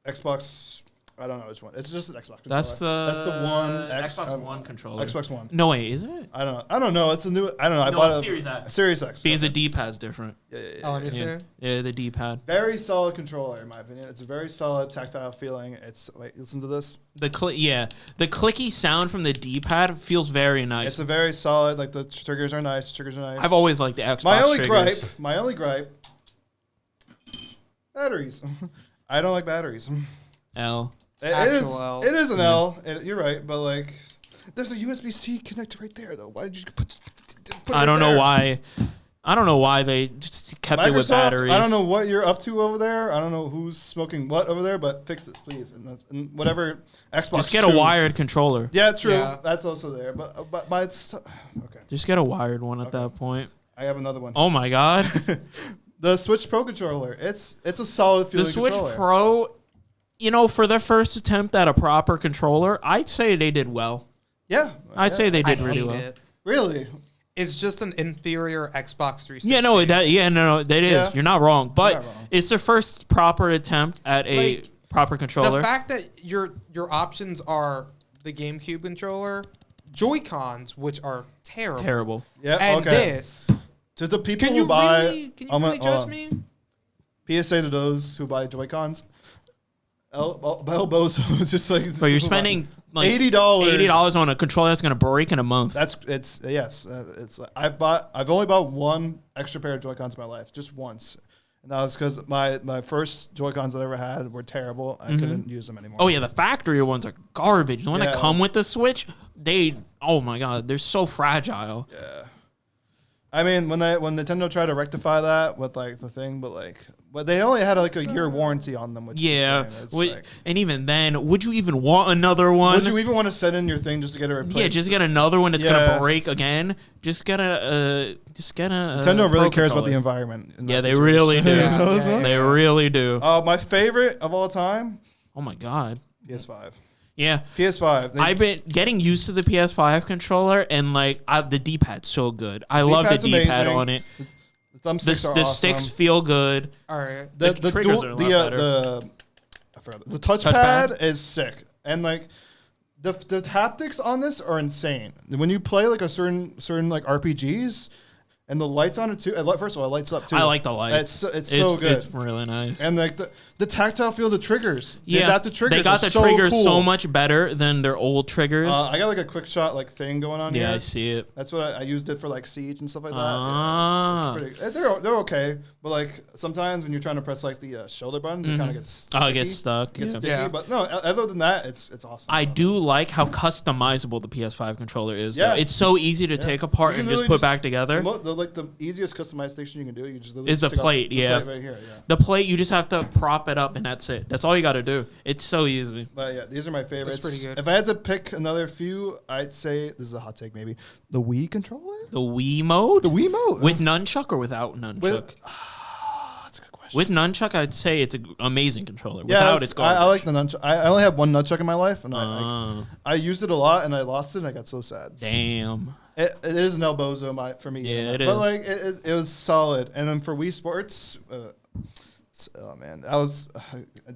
[SPEAKER 3] Xbox. I don't know which one. It's just an Xbox controller.
[SPEAKER 4] That's the
[SPEAKER 3] one.
[SPEAKER 4] Xbox One controller.
[SPEAKER 3] Xbox One.
[SPEAKER 4] No way, is it?
[SPEAKER 3] I don't know. It's a new. I don't know. I
[SPEAKER 4] No,
[SPEAKER 3] bought
[SPEAKER 4] it's
[SPEAKER 3] a
[SPEAKER 4] Series X.
[SPEAKER 3] Series X.
[SPEAKER 4] Because the D-pad's different.
[SPEAKER 3] Yeah.
[SPEAKER 2] Oh, let me see.
[SPEAKER 4] Yeah, the D-pad.
[SPEAKER 3] Very solid controller in my opinion. It's a very solid tactile feeling. Listen to this.
[SPEAKER 4] The clicky sound from the D-pad feels very nice.
[SPEAKER 3] It's a very solid. Like the triggers are nice.
[SPEAKER 4] I've always liked the Xbox
[SPEAKER 3] My only
[SPEAKER 4] triggers.
[SPEAKER 3] gripe. Batteries. I don't like batteries.
[SPEAKER 4] L.
[SPEAKER 2] Actual L.
[SPEAKER 3] It is an L. You're right, but like, there's a USB-C connector right there though. Why did you put?
[SPEAKER 4] I don't know why. I don't know why they just kept it with batteries.
[SPEAKER 3] I don't know what you're up to over there. I don't know who's smoking what over there, but fix this, please. And whatever Xbox.
[SPEAKER 4] Just get a wired controller.
[SPEAKER 3] Yeah, true.
[SPEAKER 2] Yeah.
[SPEAKER 3] That's also there. But it's okay.
[SPEAKER 4] Just get a wired one at that point.
[SPEAKER 3] I have another one.
[SPEAKER 4] Oh my god.
[SPEAKER 3] The Switch Pro controller. It's a solid feeling
[SPEAKER 4] The Switch
[SPEAKER 3] controller.
[SPEAKER 4] Pro, you know, for their first attempt at a proper controller, I'd say they did well.
[SPEAKER 3] Yeah.
[SPEAKER 4] I'd say they
[SPEAKER 2] I
[SPEAKER 4] did really
[SPEAKER 2] hate
[SPEAKER 4] well.
[SPEAKER 2] it.
[SPEAKER 3] Really?
[SPEAKER 2] It's just an inferior Xbox 360.
[SPEAKER 4] Yeah, no, that is.
[SPEAKER 3] Yeah.
[SPEAKER 4] You're not wrong, but
[SPEAKER 3] not wrong.
[SPEAKER 4] it's their first proper attempt at a
[SPEAKER 2] Like,
[SPEAKER 4] proper controller.
[SPEAKER 2] The fact that your options are the GameCube controller, Joy-Cons, which are terrible,
[SPEAKER 4] Terrible.
[SPEAKER 3] Yeah.
[SPEAKER 2] and
[SPEAKER 3] okay.
[SPEAKER 2] this.
[SPEAKER 3] To the people
[SPEAKER 2] Can
[SPEAKER 3] who
[SPEAKER 2] you
[SPEAKER 3] buy,
[SPEAKER 2] really judge me?
[SPEAKER 3] PSA to those who buy Joy-Cons. Elbows was just like.
[SPEAKER 4] But you're spending like
[SPEAKER 3] $80.
[SPEAKER 4] $80 on a controller that's gonna break in a month.
[SPEAKER 3] It's I've only bought one extra pair of Joy-Cons in my life, just once, and that was because my first Joy-Cons that I ever had were terrible. I couldn't use them anymore.
[SPEAKER 4] Oh yeah, the factory ones are garbage. The one that
[SPEAKER 3] Yeah.
[SPEAKER 4] come with the Switch, oh my god, they're so fragile.
[SPEAKER 3] Yeah. I mean, when Nintendo tried to rectify that with like the thing, but they only had like a year warranty on them. Which
[SPEAKER 4] Yeah,
[SPEAKER 3] is insane. It's like,
[SPEAKER 4] and even then, would you even want another one?
[SPEAKER 3] would you even want to send in your thing just to get it replaced?
[SPEAKER 4] Yeah, just get another one that's
[SPEAKER 3] Yeah.
[SPEAKER 4] gonna break again. Just get a.
[SPEAKER 3] Nintendo really
[SPEAKER 4] Pro
[SPEAKER 3] cares about the
[SPEAKER 4] controller.
[SPEAKER 3] environment. in
[SPEAKER 4] Yeah,
[SPEAKER 3] that
[SPEAKER 4] they really do.
[SPEAKER 3] situation.
[SPEAKER 2] Yeah,
[SPEAKER 3] Those
[SPEAKER 2] yeah,
[SPEAKER 3] ones?
[SPEAKER 4] They really do.
[SPEAKER 3] My favorite of all time,
[SPEAKER 4] Oh my god.
[SPEAKER 3] PS5.
[SPEAKER 4] Yeah.
[SPEAKER 3] PS5.
[SPEAKER 4] I've been getting used to the PS5 controller, and like the D-pad's so good. I love the
[SPEAKER 3] D-pad's
[SPEAKER 4] D-pad
[SPEAKER 3] amazing.
[SPEAKER 4] on it.
[SPEAKER 3] The thumbsticks are
[SPEAKER 4] The
[SPEAKER 3] awesome.
[SPEAKER 4] sticks feel good.
[SPEAKER 2] All right.
[SPEAKER 3] The
[SPEAKER 4] triggers
[SPEAKER 3] dual,
[SPEAKER 4] are a lot better.
[SPEAKER 3] I forgot the touchpad is sick, and like the haptics on this are insane. When you play like a certain like RPGs, and the lights on it too. First of all, it lights up too.
[SPEAKER 4] I like the lights.
[SPEAKER 3] It's so good.
[SPEAKER 4] It's really nice.
[SPEAKER 3] And like the tactile feel of the triggers. The
[SPEAKER 4] Yeah,
[SPEAKER 3] adaptive triggers.
[SPEAKER 4] they got
[SPEAKER 3] are
[SPEAKER 4] the
[SPEAKER 3] so
[SPEAKER 4] triggers
[SPEAKER 3] cool.
[SPEAKER 4] so much better than their old triggers.
[SPEAKER 3] I got like a quick shot like thing going on here.
[SPEAKER 4] yeah, I see it.
[SPEAKER 3] That's what I used it for, like Siege and stuff like that.
[SPEAKER 4] Ah.
[SPEAKER 3] Yeah, it's pretty, they're okay, but like sometimes when you're trying to press like the shoulder buttons, it kind of gets sticky.
[SPEAKER 4] Oh, it gets stuck.
[SPEAKER 3] It gets
[SPEAKER 4] Yeah.
[SPEAKER 3] sticky,
[SPEAKER 2] Yeah.
[SPEAKER 3] but no. Other than that, it's awesome.
[SPEAKER 4] I do like how customizable the PS5 controller is.
[SPEAKER 3] Yeah.
[SPEAKER 4] Though. It's so easy to take apart
[SPEAKER 3] You can
[SPEAKER 4] and just
[SPEAKER 3] literally
[SPEAKER 4] put back together.
[SPEAKER 3] The easiest customization you can do, you just literally
[SPEAKER 4] Is the
[SPEAKER 3] stick out
[SPEAKER 4] plate, yeah.
[SPEAKER 3] plate right here, yeah.
[SPEAKER 4] The plate, you just have to prop it up, and that's it. That's all you got to do. It's so easy.
[SPEAKER 3] But yeah, these are my favorites.
[SPEAKER 2] pretty good.
[SPEAKER 3] If I had to pick another few, I'd say this is a hot take, maybe the Wii controller,
[SPEAKER 4] The Wii mode?
[SPEAKER 3] the Wii mode
[SPEAKER 4] With nunchuck or without nunchuck?
[SPEAKER 3] that's a good question.
[SPEAKER 4] With nunchuck, I'd say it's an amazing controller.
[SPEAKER 3] Yeah,
[SPEAKER 4] Without, it's garbage.
[SPEAKER 3] I like the nunchuck. I only have one nunchuck in my life, and
[SPEAKER 4] Oh,
[SPEAKER 3] I used it a lot, and I lost it, and I got so sad.
[SPEAKER 4] damn.
[SPEAKER 3] It is an elbozo for me.
[SPEAKER 4] Yeah, it
[SPEAKER 3] but
[SPEAKER 4] is.
[SPEAKER 3] like it was solid. And then for Wii Sports, oh man, that was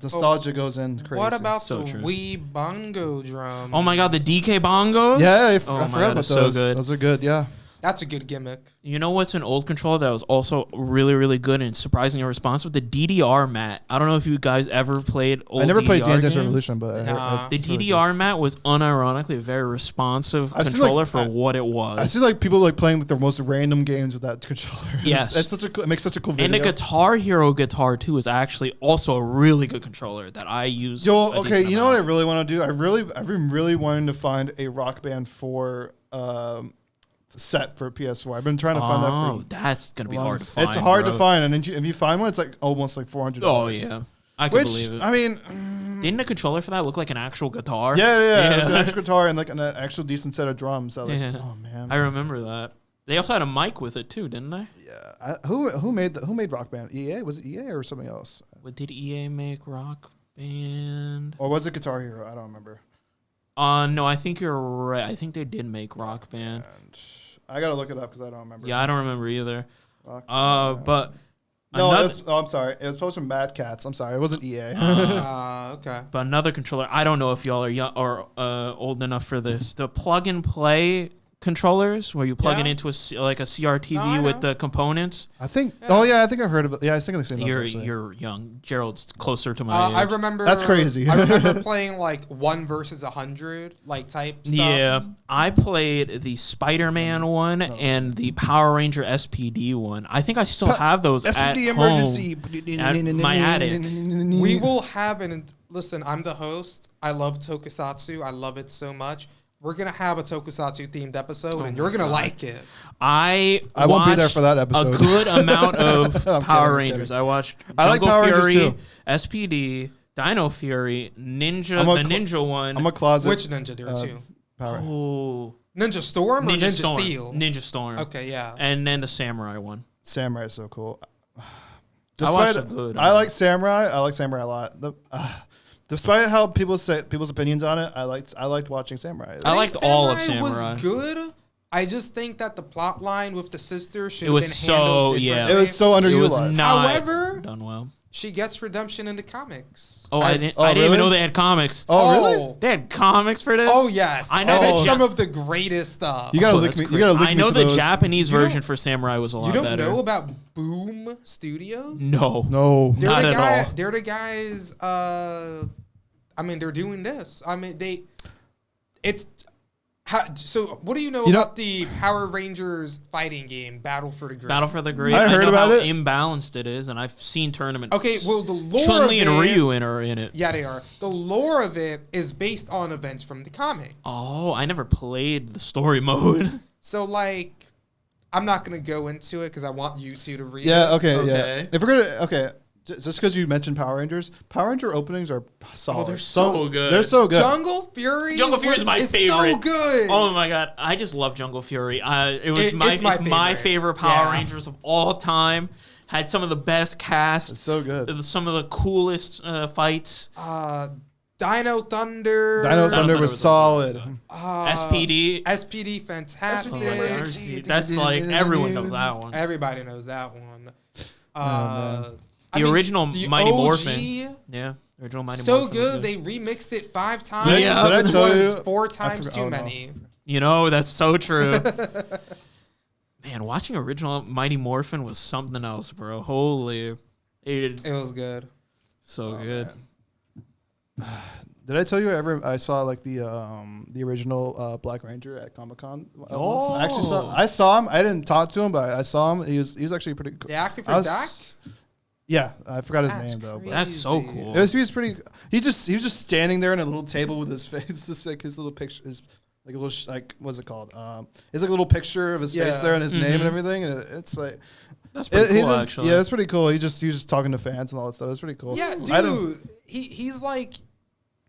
[SPEAKER 3] nostalgia goes in crazy.
[SPEAKER 2] What about
[SPEAKER 4] So
[SPEAKER 2] the
[SPEAKER 4] true.
[SPEAKER 2] Wii bongo drum?
[SPEAKER 4] Oh my god, the DK bongos?
[SPEAKER 3] Yeah, I
[SPEAKER 4] Oh
[SPEAKER 3] forgot
[SPEAKER 4] my God,
[SPEAKER 3] about
[SPEAKER 4] it's
[SPEAKER 3] those.
[SPEAKER 4] so good.
[SPEAKER 3] Those are good. Yeah.
[SPEAKER 2] That's a good gimmick.
[SPEAKER 4] You know what's an old controller that was also really, really good and surprisingly responsive? The DDR mat. I don't know if you guys ever played old
[SPEAKER 3] I never played
[SPEAKER 4] DDR
[SPEAKER 3] Dance
[SPEAKER 4] games.
[SPEAKER 3] Revolution, but
[SPEAKER 2] Nah.
[SPEAKER 4] The
[SPEAKER 3] it's really
[SPEAKER 4] DDR mat was unironically a very responsive
[SPEAKER 3] I've seen,
[SPEAKER 4] controller
[SPEAKER 3] like,
[SPEAKER 4] for what it was.
[SPEAKER 3] I see like people like playing like the most random games with that controller.
[SPEAKER 4] Yes.
[SPEAKER 3] it's such a it makes such a cool video.
[SPEAKER 4] And the Guitar Hero Guitar 2 is actually also a really good controller that I use.
[SPEAKER 3] Yo,
[SPEAKER 4] a
[SPEAKER 3] okay,
[SPEAKER 4] decent
[SPEAKER 3] you know what I
[SPEAKER 4] amount.
[SPEAKER 3] really want to do? I've been really wanting to find a Rock Band 4 set for PS4. I've been trying to find that
[SPEAKER 4] Oh,
[SPEAKER 3] for
[SPEAKER 4] that's gonna be
[SPEAKER 3] long.
[SPEAKER 4] hard to find.
[SPEAKER 3] It's hard
[SPEAKER 4] bro.
[SPEAKER 3] to find, and then if you find one, it's like almost like $400.
[SPEAKER 4] Oh yeah, I can
[SPEAKER 3] Which
[SPEAKER 4] believe it.
[SPEAKER 3] I mean,
[SPEAKER 4] Didn't the controller for that look like an actual guitar?
[SPEAKER 3] yeah. It's an extra guitar and like an actual decent set of drums. So like,
[SPEAKER 4] Yeah.
[SPEAKER 3] oh man,
[SPEAKER 4] I remember that. They also had a mic with it too, didn't they?
[SPEAKER 3] yeah. Who made Rock Band? EA? Was it EA or something else?
[SPEAKER 4] What did EA make Rock Band?
[SPEAKER 3] Or was it Guitar Hero? I don't remember.
[SPEAKER 4] No, I think you're right. I think they did make Rock Band.
[SPEAKER 3] And I gotta look it up because I don't remember.
[SPEAKER 4] Yeah, I don't remember either.
[SPEAKER 3] Rock Band.
[SPEAKER 4] But
[SPEAKER 3] No,
[SPEAKER 4] another,
[SPEAKER 3] I'm sorry. It was posted from Mad Cats. I'm sorry. It wasn't EA.
[SPEAKER 2] Okay.
[SPEAKER 4] but another controller. I don't know if y'all are young or old enough for this. The plug and play controllers where you plug it
[SPEAKER 2] Yeah.
[SPEAKER 4] into a CRTV
[SPEAKER 2] No, I
[SPEAKER 4] with
[SPEAKER 2] know.
[SPEAKER 4] the components.
[SPEAKER 3] I think. Oh yeah, I think I've heard of it. Yeah, I think I've seen those.
[SPEAKER 4] You're
[SPEAKER 3] actually.
[SPEAKER 4] you're young. Gerald's closer to my
[SPEAKER 2] I
[SPEAKER 4] age.
[SPEAKER 2] remember.
[SPEAKER 3] That's crazy.
[SPEAKER 2] I remember playing like 1 versus 100, like type stuff.
[SPEAKER 4] Yeah, I played the Spider-Man one and the Power Ranger SPD one. I think I still have those at home. At my attic.
[SPEAKER 2] We will have an. Listen, I'm the host. I love Tokusatsu. I love it so much. we're gonna have a Tokusatsu themed episode, and you're gonna like it.
[SPEAKER 4] I
[SPEAKER 3] won't be there
[SPEAKER 4] watched
[SPEAKER 3] for that episode.
[SPEAKER 4] A good amount of
[SPEAKER 3] I'm
[SPEAKER 4] Power
[SPEAKER 3] kidding, I'm
[SPEAKER 4] Rangers.
[SPEAKER 3] kidding.
[SPEAKER 4] I watched
[SPEAKER 3] I like
[SPEAKER 4] Jungle
[SPEAKER 3] Power Rangers
[SPEAKER 4] Fury,
[SPEAKER 3] too.
[SPEAKER 4] SPD, Dino Fury, Ninja,
[SPEAKER 3] I'm a
[SPEAKER 4] the
[SPEAKER 3] cl-
[SPEAKER 4] Ninja one.
[SPEAKER 3] I'm a closet.
[SPEAKER 2] Which ninja there are two?
[SPEAKER 3] Power.
[SPEAKER 4] oh,
[SPEAKER 2] Ninja Storm or
[SPEAKER 4] Ninja
[SPEAKER 2] Ninja
[SPEAKER 4] Storm.
[SPEAKER 2] Steel?
[SPEAKER 4] Ninja Storm.
[SPEAKER 2] Okay, yeah.
[SPEAKER 4] And then the Samurai one.
[SPEAKER 3] Samurai is so cool.
[SPEAKER 4] watched a good
[SPEAKER 3] I like Samurai. I like Samurai a lot. Despite how people's opinions on it, I liked watching Samurai.
[SPEAKER 4] I liked all of
[SPEAKER 2] Samurai
[SPEAKER 4] Samurai.
[SPEAKER 2] was good. I just think that the plot line with the sister should
[SPEAKER 4] It
[SPEAKER 2] have
[SPEAKER 4] was
[SPEAKER 2] been
[SPEAKER 4] so-
[SPEAKER 2] handled
[SPEAKER 4] yeah.
[SPEAKER 2] differently.
[SPEAKER 3] It was so
[SPEAKER 4] It was
[SPEAKER 3] underutilized.
[SPEAKER 4] not
[SPEAKER 2] However,
[SPEAKER 4] done well.
[SPEAKER 2] she gets redemption in the comics.
[SPEAKER 4] Oh, I
[SPEAKER 2] As-
[SPEAKER 4] didn't,
[SPEAKER 3] Oh,
[SPEAKER 4] I didn't
[SPEAKER 3] really?
[SPEAKER 4] even know they had comics.
[SPEAKER 3] Oh, really?
[SPEAKER 4] They had comics for this?
[SPEAKER 2] Oh yes,
[SPEAKER 4] I know
[SPEAKER 2] And
[SPEAKER 4] that
[SPEAKER 2] it's
[SPEAKER 4] Ja-
[SPEAKER 2] some of the greatest stuff.
[SPEAKER 3] You gotta
[SPEAKER 4] Oh,
[SPEAKER 3] link
[SPEAKER 4] that's
[SPEAKER 3] me. You
[SPEAKER 4] great.
[SPEAKER 3] gotta link
[SPEAKER 4] I
[SPEAKER 3] me
[SPEAKER 4] know
[SPEAKER 3] to
[SPEAKER 4] the
[SPEAKER 3] those.
[SPEAKER 4] Japanese
[SPEAKER 2] You don't-
[SPEAKER 4] version for Samurai was a lot
[SPEAKER 2] You don't
[SPEAKER 4] better.
[SPEAKER 2] know about Boom Studios?
[SPEAKER 4] No.
[SPEAKER 3] No.
[SPEAKER 2] They're
[SPEAKER 4] Not
[SPEAKER 2] the
[SPEAKER 4] at all.
[SPEAKER 2] They're the guys. I mean, they're doing this. I mean, It's. So, what do you know
[SPEAKER 3] You know-
[SPEAKER 2] about the Power Rangers fighting game, Battle for the Grid?
[SPEAKER 4] Battle for the Grid.
[SPEAKER 3] I heard
[SPEAKER 4] know
[SPEAKER 3] about
[SPEAKER 4] how
[SPEAKER 3] it.
[SPEAKER 4] imbalanced it is, and I've seen tournaments.
[SPEAKER 2] Okay, well, the lore
[SPEAKER 4] Chun-Li
[SPEAKER 2] of
[SPEAKER 4] and
[SPEAKER 2] it,
[SPEAKER 4] Ryu are in it.
[SPEAKER 2] Yeah, they are. The lore of it is based on events from the comics.
[SPEAKER 4] Oh, I never played the story mode.
[SPEAKER 2] So, like, I'm not gonna go into it because I want you two to read
[SPEAKER 3] Yeah.
[SPEAKER 2] it.
[SPEAKER 3] Okay.
[SPEAKER 4] Okay.
[SPEAKER 3] Yeah. If we're gonna just because you mentioned Power Rangers openings are solid.
[SPEAKER 4] they're so good.
[SPEAKER 3] They're so good.
[SPEAKER 2] Jungle Fury.
[SPEAKER 4] Jungle Fury is my
[SPEAKER 2] so
[SPEAKER 4] favorite.
[SPEAKER 2] good.
[SPEAKER 4] Oh my god, I just love Jungle Fury. It's
[SPEAKER 2] my
[SPEAKER 4] my
[SPEAKER 2] favorite.
[SPEAKER 4] favorite Power
[SPEAKER 2] Yeah.
[SPEAKER 4] Rangers of all time. Had some of the best
[SPEAKER 3] It's
[SPEAKER 4] casts,
[SPEAKER 3] so good.
[SPEAKER 4] some of the coolest fights.
[SPEAKER 2] Dino Thunder.
[SPEAKER 3] Dino Thunder
[SPEAKER 4] Thunder
[SPEAKER 3] was
[SPEAKER 4] was
[SPEAKER 3] solid.
[SPEAKER 4] SPD.
[SPEAKER 2] SPD, fantastic.
[SPEAKER 4] Oh my gosh, that's like everyone knows that one.
[SPEAKER 2] Everybody knows that one.
[SPEAKER 4] The original Mighty Morphin.
[SPEAKER 2] OG,
[SPEAKER 4] Yeah, the original Mighty
[SPEAKER 2] so
[SPEAKER 4] Morphin. was
[SPEAKER 2] good. They remixed it 5 times.
[SPEAKER 3] Did
[SPEAKER 4] I
[SPEAKER 2] It
[SPEAKER 3] tell
[SPEAKER 2] was
[SPEAKER 3] you?
[SPEAKER 2] 4 times
[SPEAKER 3] forgot-
[SPEAKER 2] too
[SPEAKER 3] oh, no.
[SPEAKER 2] many.
[SPEAKER 4] You know, that's so true. Man, watching original Mighty Morphin was something else, bro. Holy,
[SPEAKER 2] It was good.
[SPEAKER 4] so good.
[SPEAKER 3] Did I tell you I saw like the original Black Ranger at Comic-Con?
[SPEAKER 4] Oh.
[SPEAKER 3] I saw him. I didn't talk to him, but I saw him. He was actually pretty cool.
[SPEAKER 2] The actor for
[SPEAKER 3] I was-
[SPEAKER 2] Dak?
[SPEAKER 3] Yeah, I forgot his
[SPEAKER 2] That's
[SPEAKER 3] name though. But
[SPEAKER 4] That's so
[SPEAKER 2] crazy.
[SPEAKER 4] cool.
[SPEAKER 3] he was pretty. He was just standing there in a little table with his face, just like his little picture, his like a little what's it called? It's like a little picture of his face
[SPEAKER 2] Yeah.
[SPEAKER 3] there and his name and everything. And it's like
[SPEAKER 4] That's pretty
[SPEAKER 3] he
[SPEAKER 4] cool,
[SPEAKER 3] did-
[SPEAKER 4] actually.
[SPEAKER 3] Yeah, it's pretty cool. He was just talking to fans and all that stuff. It's pretty cool.
[SPEAKER 2] Yeah,
[SPEAKER 3] I don't-
[SPEAKER 2] dude. He's like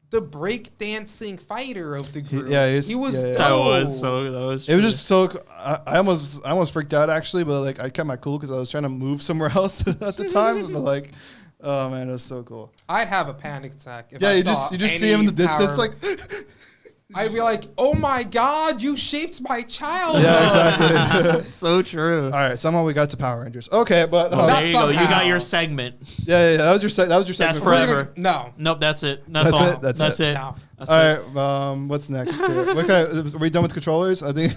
[SPEAKER 2] the breakdancing fighter of the group.
[SPEAKER 3] yeah, he's-
[SPEAKER 2] he was
[SPEAKER 3] yeah, yeah.
[SPEAKER 2] dope.
[SPEAKER 4] That was.
[SPEAKER 3] It was just so. I almost freaked out actually, but like I kept my cool because I was trying to move somewhere else at the time. But like, oh man, it was so cool.
[SPEAKER 2] I'd have a panic attack if
[SPEAKER 3] Yeah,
[SPEAKER 2] I
[SPEAKER 3] you
[SPEAKER 2] saw
[SPEAKER 3] just see him in the
[SPEAKER 2] any
[SPEAKER 3] distance,
[SPEAKER 2] Power-
[SPEAKER 3] like.
[SPEAKER 2] I'd be like, "Oh my God, you shaped my child."
[SPEAKER 3] Yeah, exactly.
[SPEAKER 4] so true.
[SPEAKER 3] All right, somehow we got to Power Rangers. Okay, but
[SPEAKER 4] Well,
[SPEAKER 2] Not
[SPEAKER 4] there you go. You
[SPEAKER 2] somehow.
[SPEAKER 4] got your segment.
[SPEAKER 3] yeah, that was your that was your
[SPEAKER 4] That's
[SPEAKER 3] segment.
[SPEAKER 2] We're
[SPEAKER 4] forever.
[SPEAKER 2] gonna- no.
[SPEAKER 4] Nope, that's it. That's
[SPEAKER 3] That's
[SPEAKER 4] all.
[SPEAKER 3] it? That's
[SPEAKER 4] That's
[SPEAKER 3] it?
[SPEAKER 4] it.
[SPEAKER 2] No.
[SPEAKER 4] That's
[SPEAKER 3] All
[SPEAKER 4] it.
[SPEAKER 3] right, what's next? Here? What kind are we done with controllers? I think.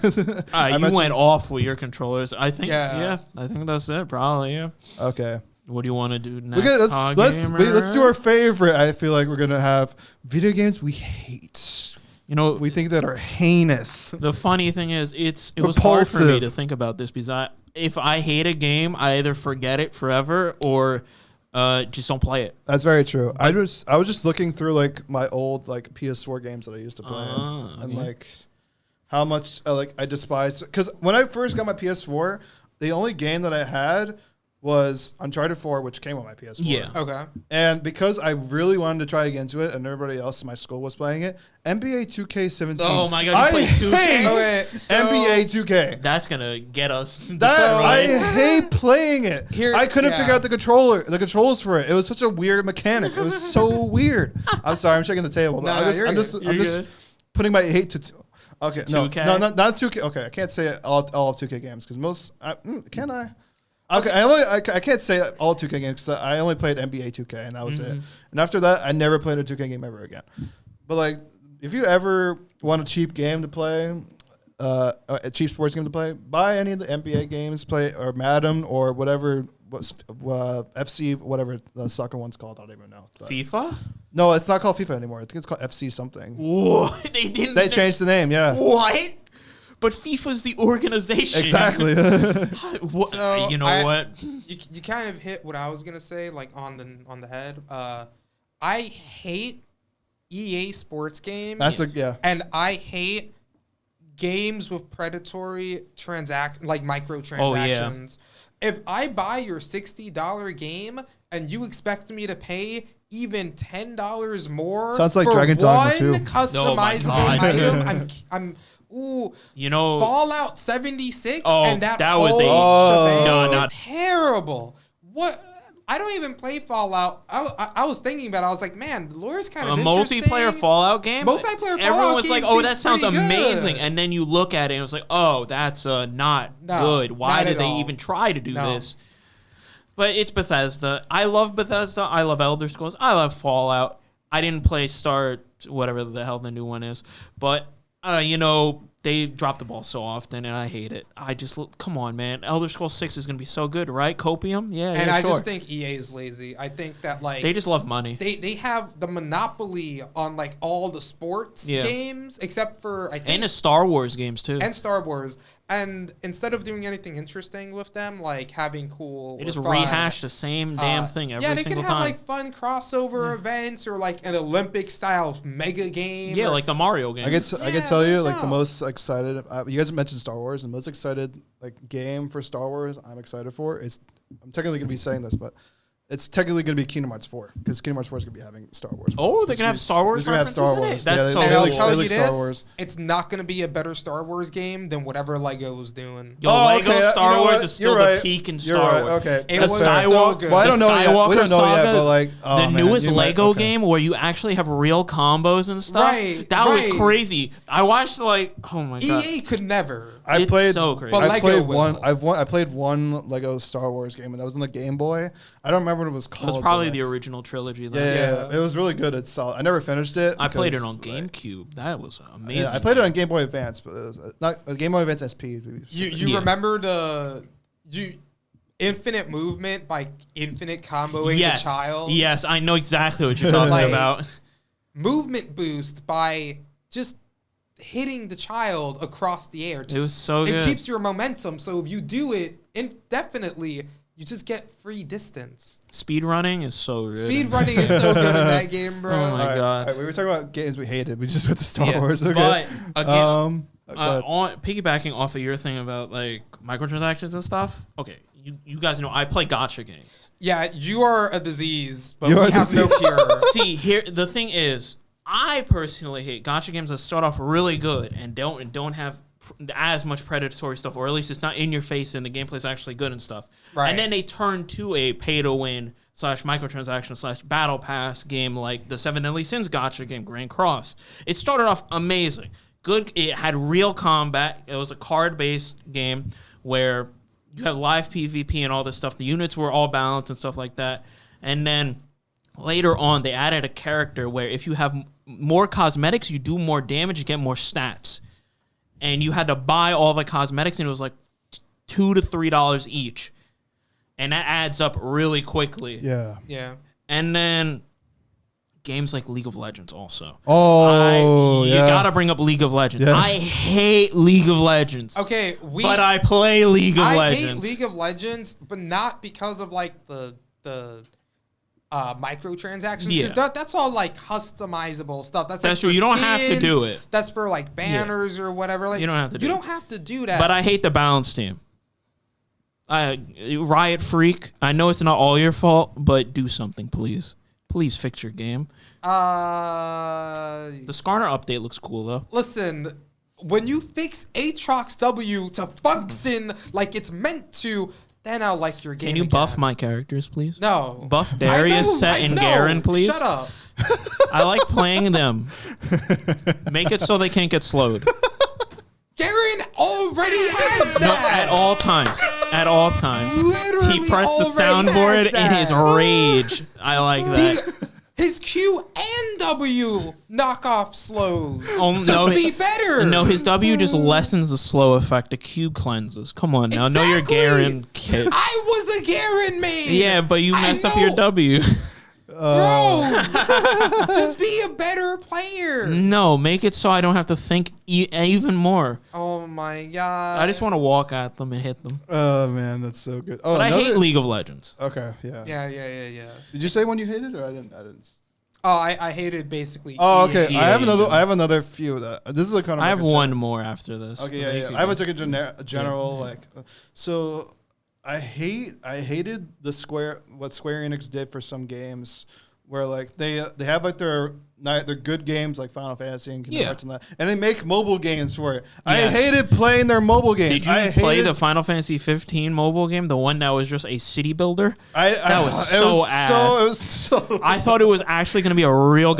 [SPEAKER 3] I
[SPEAKER 4] You
[SPEAKER 3] mentioned-
[SPEAKER 4] went off with your controllers. I think.
[SPEAKER 2] Yeah.
[SPEAKER 4] Yeah. I think that's it. Probably. Yeah.
[SPEAKER 3] Okay.
[SPEAKER 4] What do you want to do next?
[SPEAKER 3] We're gonna
[SPEAKER 4] Hog
[SPEAKER 3] let's
[SPEAKER 4] Gamer?
[SPEAKER 3] do our favorite. I feel like we're gonna have video games we hate.
[SPEAKER 4] You know,
[SPEAKER 3] We think that are heinous.
[SPEAKER 4] the funny thing is, it was hard for me
[SPEAKER 3] Repulsive.
[SPEAKER 4] to think about this because if I hate a game, I either forget it forever or just don't play it.
[SPEAKER 3] That's very true. I was just looking through like my old like PS4 games that I used to play and
[SPEAKER 4] okay.
[SPEAKER 3] like how much I despise because when I first got my PS4, the only game that I had was Uncharted 4, which came on my PS4.
[SPEAKER 4] Yeah.
[SPEAKER 2] Okay.
[SPEAKER 3] And because I really wanted to try to get into it, and everybody else in my school was playing it, NBA 2K17.
[SPEAKER 4] Oh my God, you
[SPEAKER 3] I
[SPEAKER 4] played 2K?
[SPEAKER 3] hate
[SPEAKER 2] Okay, so-
[SPEAKER 3] NBA 2K.
[SPEAKER 4] That's gonna get us.
[SPEAKER 3] That I
[SPEAKER 4] destroyed.
[SPEAKER 3] hate playing it.
[SPEAKER 2] Here-
[SPEAKER 3] I couldn't
[SPEAKER 2] yeah.
[SPEAKER 3] figure out the controls for it. It was such a weird mechanic. It was so weird. I'm sorry, I'm shaking the table. But
[SPEAKER 2] No, you're
[SPEAKER 3] I'm
[SPEAKER 2] good.
[SPEAKER 3] just
[SPEAKER 4] You're good.
[SPEAKER 3] putting my hate to. Okay,
[SPEAKER 4] To
[SPEAKER 3] no,
[SPEAKER 4] 2K?
[SPEAKER 3] no, not 2K. Okay, I can't say all of 2K games because most. Can I? Okay, I can't say all 2K games because I only played NBA 2K and that was it. And after that, I never played a 2K game ever again. But like, if you ever want a cheap game to play, a cheap sports game to play, buy any of the NBA games, play or Madden or whatever FC, whatever the soccer one's called. I don't even know. But-
[SPEAKER 4] FIFA?
[SPEAKER 3] no, it's not called FIFA anymore. I think it's called FC something.
[SPEAKER 4] What? They didn't.
[SPEAKER 3] They changed the name. Yeah,
[SPEAKER 4] What? But FIFA's the organization.
[SPEAKER 3] exactly.
[SPEAKER 4] What?
[SPEAKER 2] So,
[SPEAKER 4] you know what?
[SPEAKER 2] You kind of hit what I was gonna say, like on the head. I hate EA Sports games.
[SPEAKER 3] Yeah.
[SPEAKER 2] And I hate games with predatory microtransactions. If I buy your $60 game and you expect me to pay even $10 more
[SPEAKER 3] Sounds like
[SPEAKER 2] for
[SPEAKER 3] Dragon Dogma
[SPEAKER 2] one
[SPEAKER 3] 2.
[SPEAKER 2] customizable item, I'm Fallout 76 and that
[SPEAKER 4] was
[SPEAKER 2] whole terrible. What? I don't even play Fallout. I was thinking about it. I was like, man, the lore's kind of interesting.
[SPEAKER 4] Multiplayer Fallout game? Everyone was like, oh, that sounds amazing. And then you look at it and it was like, oh, that's not good. Why did they even try to do this? But it's Bethesda. I love Bethesda. I love Elder Scrolls. I love Fallout. I didn't play whatever the hell the new one is. But, they drop the ball so often, and I hate it. Come on, man. Elder Scrolls 6 is going to be so good, right? Copium? Yeah,
[SPEAKER 2] and I just think EA is lazy. I think that,
[SPEAKER 4] they just love money.
[SPEAKER 2] They have the monopoly on, all the sports games, except for, I think...
[SPEAKER 4] And the Star Wars games, too.
[SPEAKER 2] And Star Wars. And instead of doing anything interesting with them, having cool...
[SPEAKER 4] They just rehash the same damn thing every single time.
[SPEAKER 2] Yeah, they can have, fun crossover events or, an Olympic-style mega game.
[SPEAKER 4] Yeah, like the Mario game.
[SPEAKER 3] I can tell you, the most excited... you guys mentioned Star Wars. The most excited, game for Star Wars I'm excited for is... I'm technically going to be saying this, but... It's technically going to be Kingdom Hearts 4 because Kingdom Hearts 4 is going to be having Star Wars.
[SPEAKER 4] Oh, they're going to have Star Wars.
[SPEAKER 3] They're going to have Star Wars.
[SPEAKER 4] That's so cool.
[SPEAKER 2] And I'll tell you this: it's not going to be a better Star Wars game than whatever Lego was doing.
[SPEAKER 4] Lego Star Wars is still the peak in Star Wars.
[SPEAKER 3] Okay,
[SPEAKER 2] it was so good.
[SPEAKER 3] Well, I don't know yet. We don't know yet, but
[SPEAKER 4] the newest Lego game where you actually have real combos and stuff.
[SPEAKER 2] Right,
[SPEAKER 4] that was crazy. I watched oh my god.
[SPEAKER 2] EA could never.
[SPEAKER 3] I played
[SPEAKER 4] so crazy.
[SPEAKER 2] But
[SPEAKER 3] I played one.
[SPEAKER 2] will.
[SPEAKER 3] I played one Lego Star Wars game, and that was on the Game Boy. I don't remember what it was called.
[SPEAKER 4] It was probably the original trilogy.
[SPEAKER 3] Yeah, it was really good. It's solid. I never finished it.
[SPEAKER 4] I played it on GameCube. That was amazing.
[SPEAKER 3] Yeah, I played it on Game Boy Advance, but it was not Game Boy Advance SP.
[SPEAKER 2] You remember the infinite movement by infinite comboing the child?
[SPEAKER 4] Yes, I know exactly what you're talking about.
[SPEAKER 2] Movement boost by just hitting the child across the air.
[SPEAKER 4] It was so good.
[SPEAKER 2] It keeps your momentum, so if you do it indefinitely, you just get free distance.
[SPEAKER 4] Speed running is so good.
[SPEAKER 2] Speed running is so good in that game, bro.
[SPEAKER 4] Oh my god.
[SPEAKER 3] All right, we were talking about games we hated. We just went to Star Wars. Okay.
[SPEAKER 4] But again, piggybacking off of your thing about microtransactions and stuff. Okay, you guys know I play gacha games.
[SPEAKER 2] Yeah, you are a disease, but we have no cure.
[SPEAKER 4] See, here the thing is, I personally hate gacha games that start off really good and don't have as much predatory stuff, or at least it's not in your face and the gameplay is actually good and stuff.
[SPEAKER 2] Right.
[SPEAKER 4] And then they turn to a pay-to-win / microtransaction / battle pass game like the 7 Deadly Sins gacha game, Grand Cross. It started off amazing. Good. It had real combat. It was a card-based game where you have live PvP and all this stuff. The units were all balanced and stuff like that. And then later on, they added a character where if you have more cosmetics, you do more damage, you get more stats. And you had to buy all the cosmetics, and it was like $2 to $3 each. And that adds up really quickly.
[SPEAKER 3] Yeah.
[SPEAKER 2] Yeah.
[SPEAKER 4] And then games like League of Legends also.
[SPEAKER 3] You
[SPEAKER 4] gotta bring up League of Legends.
[SPEAKER 3] Yeah.
[SPEAKER 4] I hate League of Legends.
[SPEAKER 2] Okay,
[SPEAKER 4] but I play League of Legends.
[SPEAKER 2] I hate League of Legends, but not because of the microtransactions, because that's all customizable stuff. That's
[SPEAKER 4] true. You don't have to do it.
[SPEAKER 2] That's for banners or whatever.
[SPEAKER 4] You don't have to do it.
[SPEAKER 2] You don't have to do that.
[SPEAKER 4] But I hate the balance team. Riot Freak. I know it's not all your fault, but do something, please. Please fix your game. The Skarner update looks cool though.
[SPEAKER 2] Listen, when you fix Aatrox W to function like it's meant to, then I'll like your game.
[SPEAKER 4] Can you buff my characters, please?
[SPEAKER 2] No.
[SPEAKER 4] Buff Darius, Set, and Garen, please.
[SPEAKER 2] Shut up.
[SPEAKER 4] I like playing them. Make it so they can't get slowed.
[SPEAKER 2] Garen already has that.
[SPEAKER 4] No, at all times. At all times.
[SPEAKER 2] Literally
[SPEAKER 4] he pressed the soundboard in his rage. I like that.
[SPEAKER 2] His Q and W knockoff slows.
[SPEAKER 4] Oh,
[SPEAKER 2] just be better.
[SPEAKER 4] No, his W just lessens the slow effect. The Q cleanses. Come on now. Know your Garen kid.
[SPEAKER 2] I was a Garen main.
[SPEAKER 4] Yeah, but you messed up your W.
[SPEAKER 2] Bro, just be a better player.
[SPEAKER 4] No, make it so I don't have to think even more.
[SPEAKER 2] Oh my god!
[SPEAKER 4] I just want to walk at them and hit them.
[SPEAKER 3] Oh man, that's so good. Oh,
[SPEAKER 4] but I hate League of Legends.
[SPEAKER 3] Okay, yeah.
[SPEAKER 2] Yeah.
[SPEAKER 3] Did you say one you hated, or I didn't?
[SPEAKER 2] Oh, I hated basically.
[SPEAKER 3] Oh, okay.
[SPEAKER 4] Yeah,
[SPEAKER 3] I have
[SPEAKER 4] yeah,
[SPEAKER 3] another.
[SPEAKER 4] yeah.
[SPEAKER 3] I have another few that. This is a kind of.
[SPEAKER 4] I
[SPEAKER 3] like
[SPEAKER 4] have
[SPEAKER 3] a
[SPEAKER 4] one more after this.
[SPEAKER 3] Okay,
[SPEAKER 4] You
[SPEAKER 3] yeah.
[SPEAKER 4] can
[SPEAKER 3] I have
[SPEAKER 4] go.
[SPEAKER 3] a, like a general like. So, I hated the Square Enix did for some games, where like they have like their good games like Final Fantasy and Kingdom Hearts and that, and they make mobile games for it. I
[SPEAKER 4] Yes.
[SPEAKER 3] hated playing their mobile games.
[SPEAKER 4] Did you play the Final Fantasy 15 mobile game, the one that was just a city builder? That was so ass.
[SPEAKER 3] It was so.
[SPEAKER 4] I thought it was actually going to be a real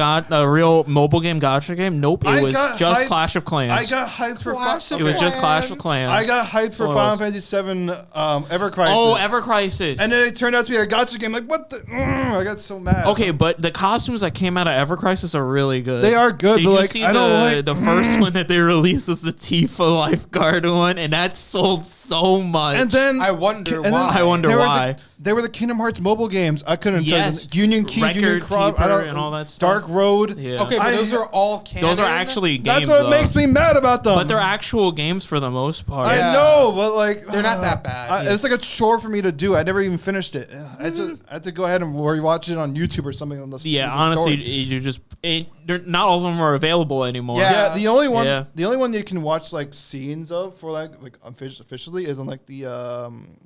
[SPEAKER 4] mobile game, gacha game. Nope, it was just
[SPEAKER 3] hyped-
[SPEAKER 4] Clash of Clans.
[SPEAKER 3] I got hyped for.
[SPEAKER 4] It was just Clash of Clans.
[SPEAKER 3] I got hyped for
[SPEAKER 4] what it
[SPEAKER 3] Final
[SPEAKER 4] was.
[SPEAKER 3] Fantasy 7 Ever Crisis.
[SPEAKER 4] Oh, Ever Crisis.
[SPEAKER 3] And then it turned out to be a gacha game. Like, what the? I got so mad.
[SPEAKER 4] Okay, but the costumes that came out of Ever Crisis are really good.
[SPEAKER 3] They are good,
[SPEAKER 4] Did
[SPEAKER 3] but
[SPEAKER 4] you
[SPEAKER 3] like,
[SPEAKER 4] see
[SPEAKER 3] I don't like
[SPEAKER 4] the first one that they released was the Tifa lifeguard one, and that sold so much.
[SPEAKER 3] And then
[SPEAKER 2] I wonder
[SPEAKER 3] and then
[SPEAKER 2] why.
[SPEAKER 4] I wonder
[SPEAKER 3] they were
[SPEAKER 4] why.
[SPEAKER 3] They were the Kingdom Hearts mobile games. I couldn't tell
[SPEAKER 4] Yes.
[SPEAKER 3] you. Union Key, Union
[SPEAKER 4] Record
[SPEAKER 3] Cross, I
[SPEAKER 4] Keeper
[SPEAKER 3] don't,
[SPEAKER 4] and all that stuff.
[SPEAKER 3] Dark Road.
[SPEAKER 4] Yeah.
[SPEAKER 2] Okay, but
[SPEAKER 3] I-
[SPEAKER 2] those are all canon.
[SPEAKER 4] Those are actually games.
[SPEAKER 3] That's what
[SPEAKER 4] though.
[SPEAKER 3] makes me mad about them.
[SPEAKER 4] But they're actual games for the most part.
[SPEAKER 3] I
[SPEAKER 2] Yeah.
[SPEAKER 3] know, but like
[SPEAKER 2] They're not that bad.
[SPEAKER 3] It's like a chore for me to do. I never even finished it. I had to go ahead and rewatch it on YouTube or something. On the
[SPEAKER 4] Yeah,
[SPEAKER 3] the
[SPEAKER 4] honestly,
[SPEAKER 3] story.
[SPEAKER 4] you just not all of them are available anymore.
[SPEAKER 2] Yeah.
[SPEAKER 3] Yeah, the only one,
[SPEAKER 4] Yeah.
[SPEAKER 3] the only one you can watch like scenes of for like officially is on like the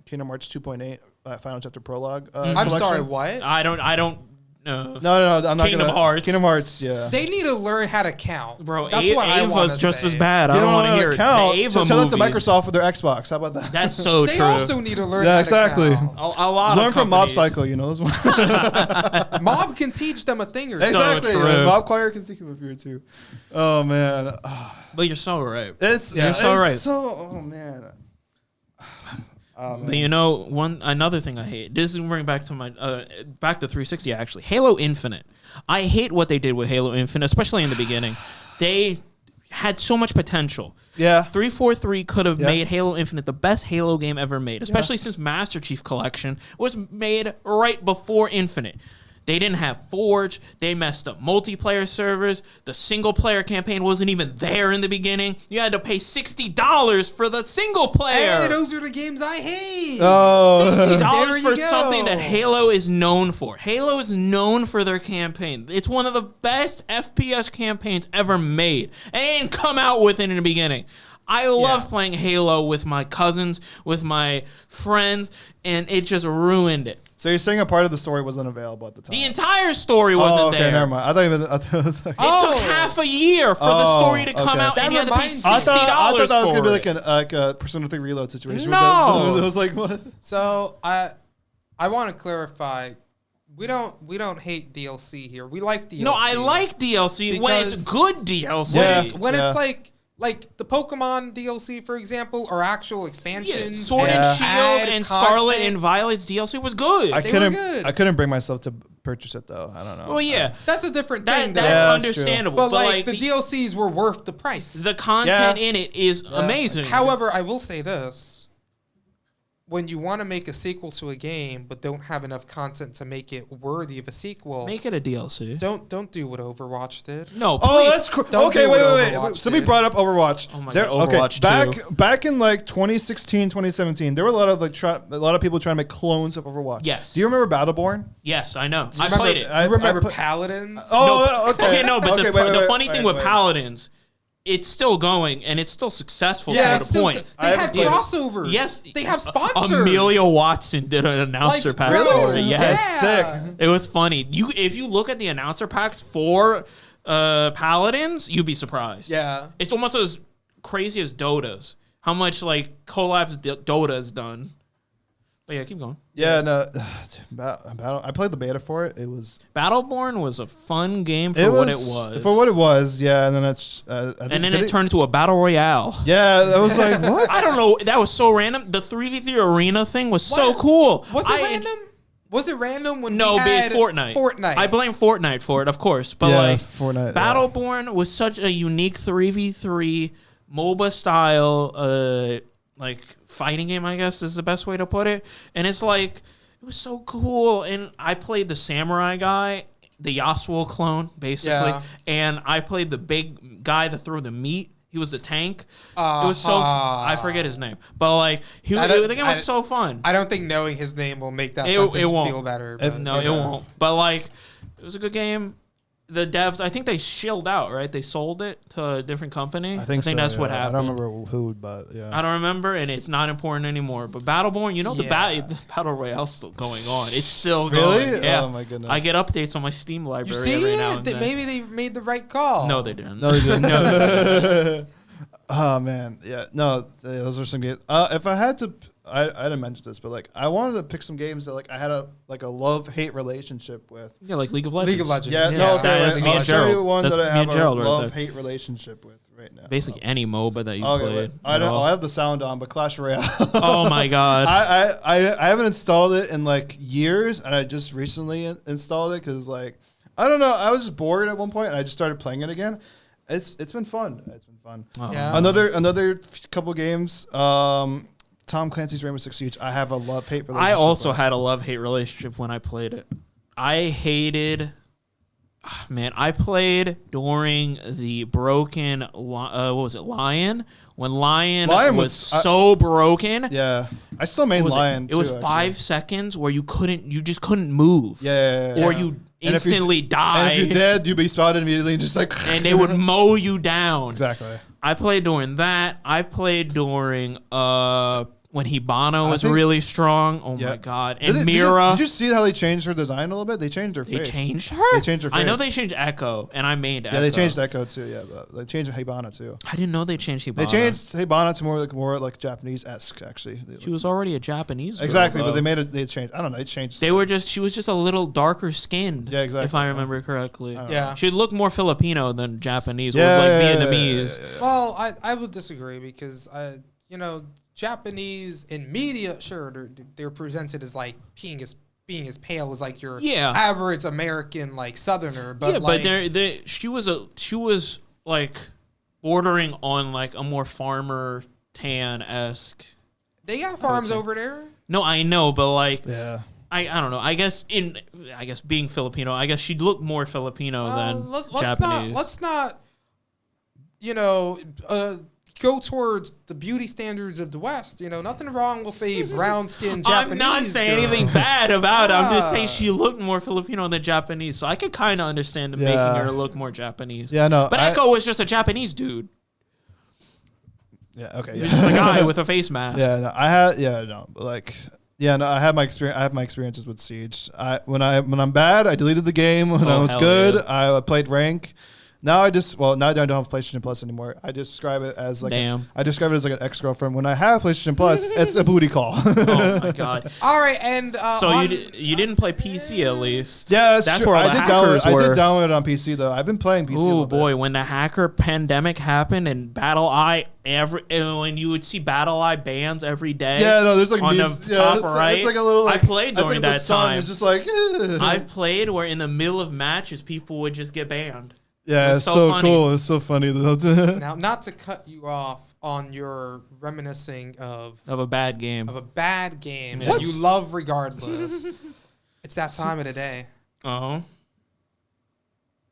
[SPEAKER 3] Kingdom Hearts 2.8 Final Chapter Prologue.
[SPEAKER 2] I'm
[SPEAKER 3] collection.
[SPEAKER 2] sorry, what?
[SPEAKER 4] I don't.
[SPEAKER 3] No, I'm not
[SPEAKER 4] Kingdom
[SPEAKER 3] gonna.
[SPEAKER 4] Hearts.
[SPEAKER 3] Kingdom Hearts, yeah.
[SPEAKER 2] They need to learn how to count,
[SPEAKER 4] Bro,
[SPEAKER 2] That's what I wanna
[SPEAKER 4] Ava's just
[SPEAKER 2] say.
[SPEAKER 4] as bad.
[SPEAKER 3] You
[SPEAKER 4] I don't want
[SPEAKER 3] know
[SPEAKER 4] to
[SPEAKER 3] how
[SPEAKER 4] hear it.
[SPEAKER 3] count,
[SPEAKER 4] The Ava
[SPEAKER 3] so tell that to
[SPEAKER 4] movies.
[SPEAKER 3] Microsoft with their Xbox. How about that?
[SPEAKER 4] That's so
[SPEAKER 2] They
[SPEAKER 4] true.
[SPEAKER 2] also need to learn.
[SPEAKER 3] Yeah,
[SPEAKER 2] how
[SPEAKER 3] exactly.
[SPEAKER 2] To count.
[SPEAKER 4] a lot
[SPEAKER 3] Learn
[SPEAKER 4] of
[SPEAKER 3] from Mob
[SPEAKER 4] companies-
[SPEAKER 3] Psycho, you know this one.
[SPEAKER 2] Mob can teach them a thing or
[SPEAKER 4] So
[SPEAKER 3] Exactly.
[SPEAKER 4] true.
[SPEAKER 3] Mob Choir can take him if you're too. Oh man,
[SPEAKER 4] But you're so right.
[SPEAKER 3] you're
[SPEAKER 4] so right.
[SPEAKER 3] So man.
[SPEAKER 4] But you know, another thing I hate. This is bring back to my back to 360 actually. Halo Infinite. I hate what they did with Halo Infinite, especially in the beginning. They had so much potential.
[SPEAKER 3] Yeah.
[SPEAKER 4] 343 could have
[SPEAKER 3] Yeah.
[SPEAKER 4] made Halo Infinite the best Halo game ever made, especially since Master Chief Collection was made right before Infinite. They didn't have Forge. They messed up multiplayer servers. The single player campaign wasn't even there in the beginning. You had to pay $60 for the single player.
[SPEAKER 2] Hey, those are the games I hate.
[SPEAKER 3] Oh.
[SPEAKER 2] There
[SPEAKER 4] $60
[SPEAKER 2] you
[SPEAKER 4] for
[SPEAKER 2] go.
[SPEAKER 4] something that Halo is known for. Halo is known for their campaign. It's one of the best FPS campaigns ever made. And it didn't come out with it in the beginning. I love playing Halo with my cousins, with my friends, and it just ruined it.
[SPEAKER 3] So you're saying a part of the story wasn't available at the time?
[SPEAKER 4] The entire story wasn't
[SPEAKER 3] oh, okay,
[SPEAKER 4] there.
[SPEAKER 3] never mind. I thought it was like.
[SPEAKER 4] It took half a year for the story to come
[SPEAKER 3] okay.
[SPEAKER 4] out,
[SPEAKER 2] That
[SPEAKER 4] and you had to pay
[SPEAKER 2] reminds
[SPEAKER 4] $60
[SPEAKER 2] me-
[SPEAKER 3] I thought that was
[SPEAKER 4] for
[SPEAKER 3] gonna be
[SPEAKER 4] it.
[SPEAKER 3] like a Persona 3 Reload situation.
[SPEAKER 4] No.
[SPEAKER 3] It was like what?
[SPEAKER 2] So I want to clarify. We don't hate DLC here. We like DLC.
[SPEAKER 4] No, I like DLC when it's
[SPEAKER 2] Because-
[SPEAKER 4] good DLC.
[SPEAKER 3] Yeah.
[SPEAKER 2] When
[SPEAKER 3] Yeah.
[SPEAKER 2] it's like the Pokemon DLC, for example, or actual
[SPEAKER 4] Yeah,
[SPEAKER 2] expansions.
[SPEAKER 4] Sword
[SPEAKER 3] Yeah.
[SPEAKER 4] and Shield
[SPEAKER 2] Add
[SPEAKER 4] and Scarlet
[SPEAKER 2] content.
[SPEAKER 4] and Violet's DLC was good.
[SPEAKER 3] I
[SPEAKER 2] They were
[SPEAKER 3] couldn't.
[SPEAKER 2] good.
[SPEAKER 3] I couldn't bring myself to purchase it though. I don't know.
[SPEAKER 4] well, yeah,
[SPEAKER 2] That's a different
[SPEAKER 4] that
[SPEAKER 2] thing.
[SPEAKER 4] that's
[SPEAKER 3] Yeah, that's true.
[SPEAKER 4] understandable.
[SPEAKER 2] but
[SPEAKER 4] But
[SPEAKER 2] like the DLCs were worth the price.
[SPEAKER 4] the content
[SPEAKER 3] Yeah.
[SPEAKER 4] in it is amazing.
[SPEAKER 2] However, I will say this. When you want to make a sequel to a game but don't have enough content to make it worthy of a sequel,
[SPEAKER 4] make it a DLC.
[SPEAKER 2] don't do what Overwatch did.
[SPEAKER 4] No,
[SPEAKER 3] Oh,
[SPEAKER 4] please.
[SPEAKER 3] that's cool.
[SPEAKER 2] Don't
[SPEAKER 3] Okay,
[SPEAKER 2] do
[SPEAKER 3] wait.
[SPEAKER 2] what Overwatch
[SPEAKER 3] Somebody
[SPEAKER 2] did.
[SPEAKER 3] brought up Overwatch.
[SPEAKER 4] Oh my
[SPEAKER 3] There-
[SPEAKER 4] God, Overwatch
[SPEAKER 3] okay,
[SPEAKER 4] 2.
[SPEAKER 3] back in like 2016, 2017, there were a lot of a lot of people trying to make clones of Overwatch.
[SPEAKER 4] Yes.
[SPEAKER 3] Do you remember Battleborn?
[SPEAKER 4] Yes, I know. I
[SPEAKER 2] Remember-
[SPEAKER 4] played it.
[SPEAKER 3] I-
[SPEAKER 2] You remember
[SPEAKER 3] put-
[SPEAKER 2] Paladins?
[SPEAKER 3] Oh, okay.
[SPEAKER 4] No, but
[SPEAKER 3] Okay,
[SPEAKER 4] the funny thing with
[SPEAKER 3] wait.
[SPEAKER 4] Paladins, it's still going and it's still successful
[SPEAKER 2] Yeah,
[SPEAKER 4] to
[SPEAKER 2] it's
[SPEAKER 4] the
[SPEAKER 2] still,
[SPEAKER 4] point.
[SPEAKER 2] they
[SPEAKER 3] I
[SPEAKER 2] had
[SPEAKER 3] haven't played it.
[SPEAKER 2] crossovers.
[SPEAKER 4] Yes,
[SPEAKER 2] they have sponsors.
[SPEAKER 4] Amelia Watson did an announcer
[SPEAKER 2] Like,
[SPEAKER 4] pack
[SPEAKER 2] really?
[SPEAKER 4] for it. Yes,
[SPEAKER 3] That's sick.
[SPEAKER 4] it was funny. If you look at the announcer packs for Paladins, you'd be surprised.
[SPEAKER 2] Yeah.
[SPEAKER 4] It's almost as crazy as Dota's. How much like collabs Dota has done. But yeah, keep going.
[SPEAKER 3] Yeah, no. Battle. I played the beta for it. It was.
[SPEAKER 4] Battleborn was a fun game for what it was.
[SPEAKER 3] For what it was, yeah. And then it's.
[SPEAKER 4] and then it turned into a battle royale.
[SPEAKER 3] Yeah, that was like what?
[SPEAKER 4] I don't know. That was so random. The 3v3 arena thing was so
[SPEAKER 2] What?
[SPEAKER 4] cool.
[SPEAKER 2] Was it random? Was it random when
[SPEAKER 4] No,
[SPEAKER 2] we
[SPEAKER 4] but
[SPEAKER 2] had
[SPEAKER 4] it's Fortnite.
[SPEAKER 2] Fortnite.
[SPEAKER 4] I blame Fortnite for it, of course. But
[SPEAKER 3] Yeah,
[SPEAKER 4] like
[SPEAKER 3] Fortnite, yeah.
[SPEAKER 4] Battleborn was such a unique 3v3 MOBA style like fighting game, I guess is the best way to put it. And it's like it was so cool. And I played the samurai guy, the Yasuo clone, basically.
[SPEAKER 2] Yeah.
[SPEAKER 4] And I played the big guy that threw the meat. He was the tank. It was so I forget his name, but like the game was so fun.
[SPEAKER 2] I don't think knowing his name will make that
[SPEAKER 4] It
[SPEAKER 2] sentence
[SPEAKER 4] won't.
[SPEAKER 2] feel better.
[SPEAKER 3] If-
[SPEAKER 2] But,
[SPEAKER 4] No, it won't. But like, it was a good game. the devs, I think they shilled out, right? They sold it to a different company.
[SPEAKER 3] I think so,
[SPEAKER 4] that's what happened.
[SPEAKER 3] I don't remember who, but yeah.
[SPEAKER 4] I don't remember, and it's not important anymore. But Battleborn, the Battle Royale's still going on. It's still
[SPEAKER 3] really?
[SPEAKER 4] going. Yeah.
[SPEAKER 3] Oh my goodness.
[SPEAKER 4] I get updates on my Steam library
[SPEAKER 2] You see
[SPEAKER 4] every now and
[SPEAKER 2] it?
[SPEAKER 4] then.
[SPEAKER 2] Maybe they made the right call.
[SPEAKER 4] No, they didn't.
[SPEAKER 3] No, they didn't.
[SPEAKER 4] No.
[SPEAKER 3] Oh man, yeah. No, those are some games. If I had to, I didn't mention this, but like I wanted to pick some games that like I had a love-hate relationship with.
[SPEAKER 4] Yeah, like League of Legends.
[SPEAKER 2] League of Legends.
[SPEAKER 3] Yeah,
[SPEAKER 2] Yeah,
[SPEAKER 3] no, okay.
[SPEAKER 4] that's me
[SPEAKER 3] I'll
[SPEAKER 4] and
[SPEAKER 3] show you
[SPEAKER 4] Gerald.
[SPEAKER 3] one
[SPEAKER 4] That's
[SPEAKER 3] that I
[SPEAKER 4] me
[SPEAKER 3] have
[SPEAKER 4] and
[SPEAKER 3] a
[SPEAKER 4] Gerald right there.
[SPEAKER 3] love-hate relationship with right now.
[SPEAKER 4] Basically, any MOBA that you
[SPEAKER 3] Okay,
[SPEAKER 4] played.
[SPEAKER 3] I don't. I have the sound on, but Clash Royale.
[SPEAKER 4] Oh my god.
[SPEAKER 3] I haven't installed it in like years, and I just recently installed it because like I don't know. I was just bored at one point, and I just started playing it again. It's been fun. It's been fun.
[SPEAKER 4] Oh.
[SPEAKER 2] Yeah.
[SPEAKER 3] Another couple games. Tom Clancy's Rainbow Six Siege. I have a love-hate relationship.
[SPEAKER 4] I also
[SPEAKER 3] with.
[SPEAKER 4] had a love-hate relationship when I played it. I hated... Man, I played during the broken... what was it? Lion? When Lion was so broken.
[SPEAKER 3] Yeah, I still main Lion.
[SPEAKER 4] It was
[SPEAKER 3] too,
[SPEAKER 4] 5 seconds where you just couldn't move.
[SPEAKER 3] Yeah.
[SPEAKER 4] Or you instantly die.
[SPEAKER 3] And if you did, you'd be spotted immediately and just like...
[SPEAKER 4] and they would mow you down.
[SPEAKER 3] Exactly.
[SPEAKER 4] I played during that. I played during when Hibana was really strong. Oh my god! And Mira.
[SPEAKER 3] Did you see how they changed her design a little bit? They changed her face.
[SPEAKER 4] They changed her.
[SPEAKER 3] They changed her face.
[SPEAKER 4] I know they changed Echo, and I made Echo.
[SPEAKER 3] Yeah, they changed Echo too. Yeah, but they changed Hibana too.
[SPEAKER 4] I didn't know they changed Hibana.
[SPEAKER 3] They changed Hibana to more like Japanese-esque actually.
[SPEAKER 4] She was already a Japanese girl,
[SPEAKER 3] exactly,
[SPEAKER 4] though.
[SPEAKER 3] but they made it. They changed. I don't know. They changed.
[SPEAKER 4] She was just a little darker skinned.
[SPEAKER 3] Yeah, exactly.
[SPEAKER 4] If I remember correctly.
[SPEAKER 2] Yeah.
[SPEAKER 4] She looked more Filipino than Japanese.
[SPEAKER 3] Yeah,
[SPEAKER 4] or like
[SPEAKER 3] yeah,
[SPEAKER 4] Vietnamese.
[SPEAKER 3] yeah.
[SPEAKER 2] Well, I would disagree because Japanese in media, sure, they're presented as like being as pale as like your average American like Southerner, but
[SPEAKER 4] yeah,
[SPEAKER 2] like,
[SPEAKER 4] but she was like bordering on like a more farmer tan-esque.
[SPEAKER 2] they got farms over there.
[SPEAKER 4] No, I know, but like
[SPEAKER 3] Yeah.
[SPEAKER 4] I don't know. I guess being Filipino, I guess she'd look more Filipino than Japanese.
[SPEAKER 2] Let's not go towards the beauty standards of the West. Nothing wrong with a brown-skinned Japanese
[SPEAKER 4] I'm not saying
[SPEAKER 2] girl.
[SPEAKER 4] anything bad about it. I'm just saying she looked more Filipino than Japanese, so I could kind of understand them making her look more Japanese.
[SPEAKER 3] Yeah, no.
[SPEAKER 4] But Echo was just a Japanese dude.
[SPEAKER 3] Yeah. Okay.
[SPEAKER 4] He was just a guy with a face mask.
[SPEAKER 3] Yeah. No. I had. Yeah. No. But like. Yeah. No. I have my experience. I have my experiences with Siege. When I'm bad, I deleted the game. When I was good, I played rank. Now I don't have PlayStation Plus anymore. I describe it as like an ex-girlfriend. When I have PlayStation Plus, it's a booty call.
[SPEAKER 4] Oh my god!
[SPEAKER 2] All right, and
[SPEAKER 4] so you didn't play PC at least.
[SPEAKER 3] Yeah,
[SPEAKER 4] that's
[SPEAKER 3] true.
[SPEAKER 4] where all the hackers were.
[SPEAKER 3] I did download it on PC though. I've been playing PC.
[SPEAKER 4] Oh boy, when the hacker pandemic happened and BattleEye when you would see BattleEye bans every day.
[SPEAKER 3] Yeah, no, there's like
[SPEAKER 4] on
[SPEAKER 3] memes.
[SPEAKER 4] the top right.
[SPEAKER 3] It's like a little. Like,
[SPEAKER 4] I played during that time.
[SPEAKER 3] It's just like.
[SPEAKER 4] I've played where in the middle of matches people would just get banned.
[SPEAKER 3] Yeah, it's so cool. It's so funny though.
[SPEAKER 2] Now, not to cut you off on your reminiscing of
[SPEAKER 4] a bad game.
[SPEAKER 2] That you love regardless. It's that time of the day.
[SPEAKER 4] Oh.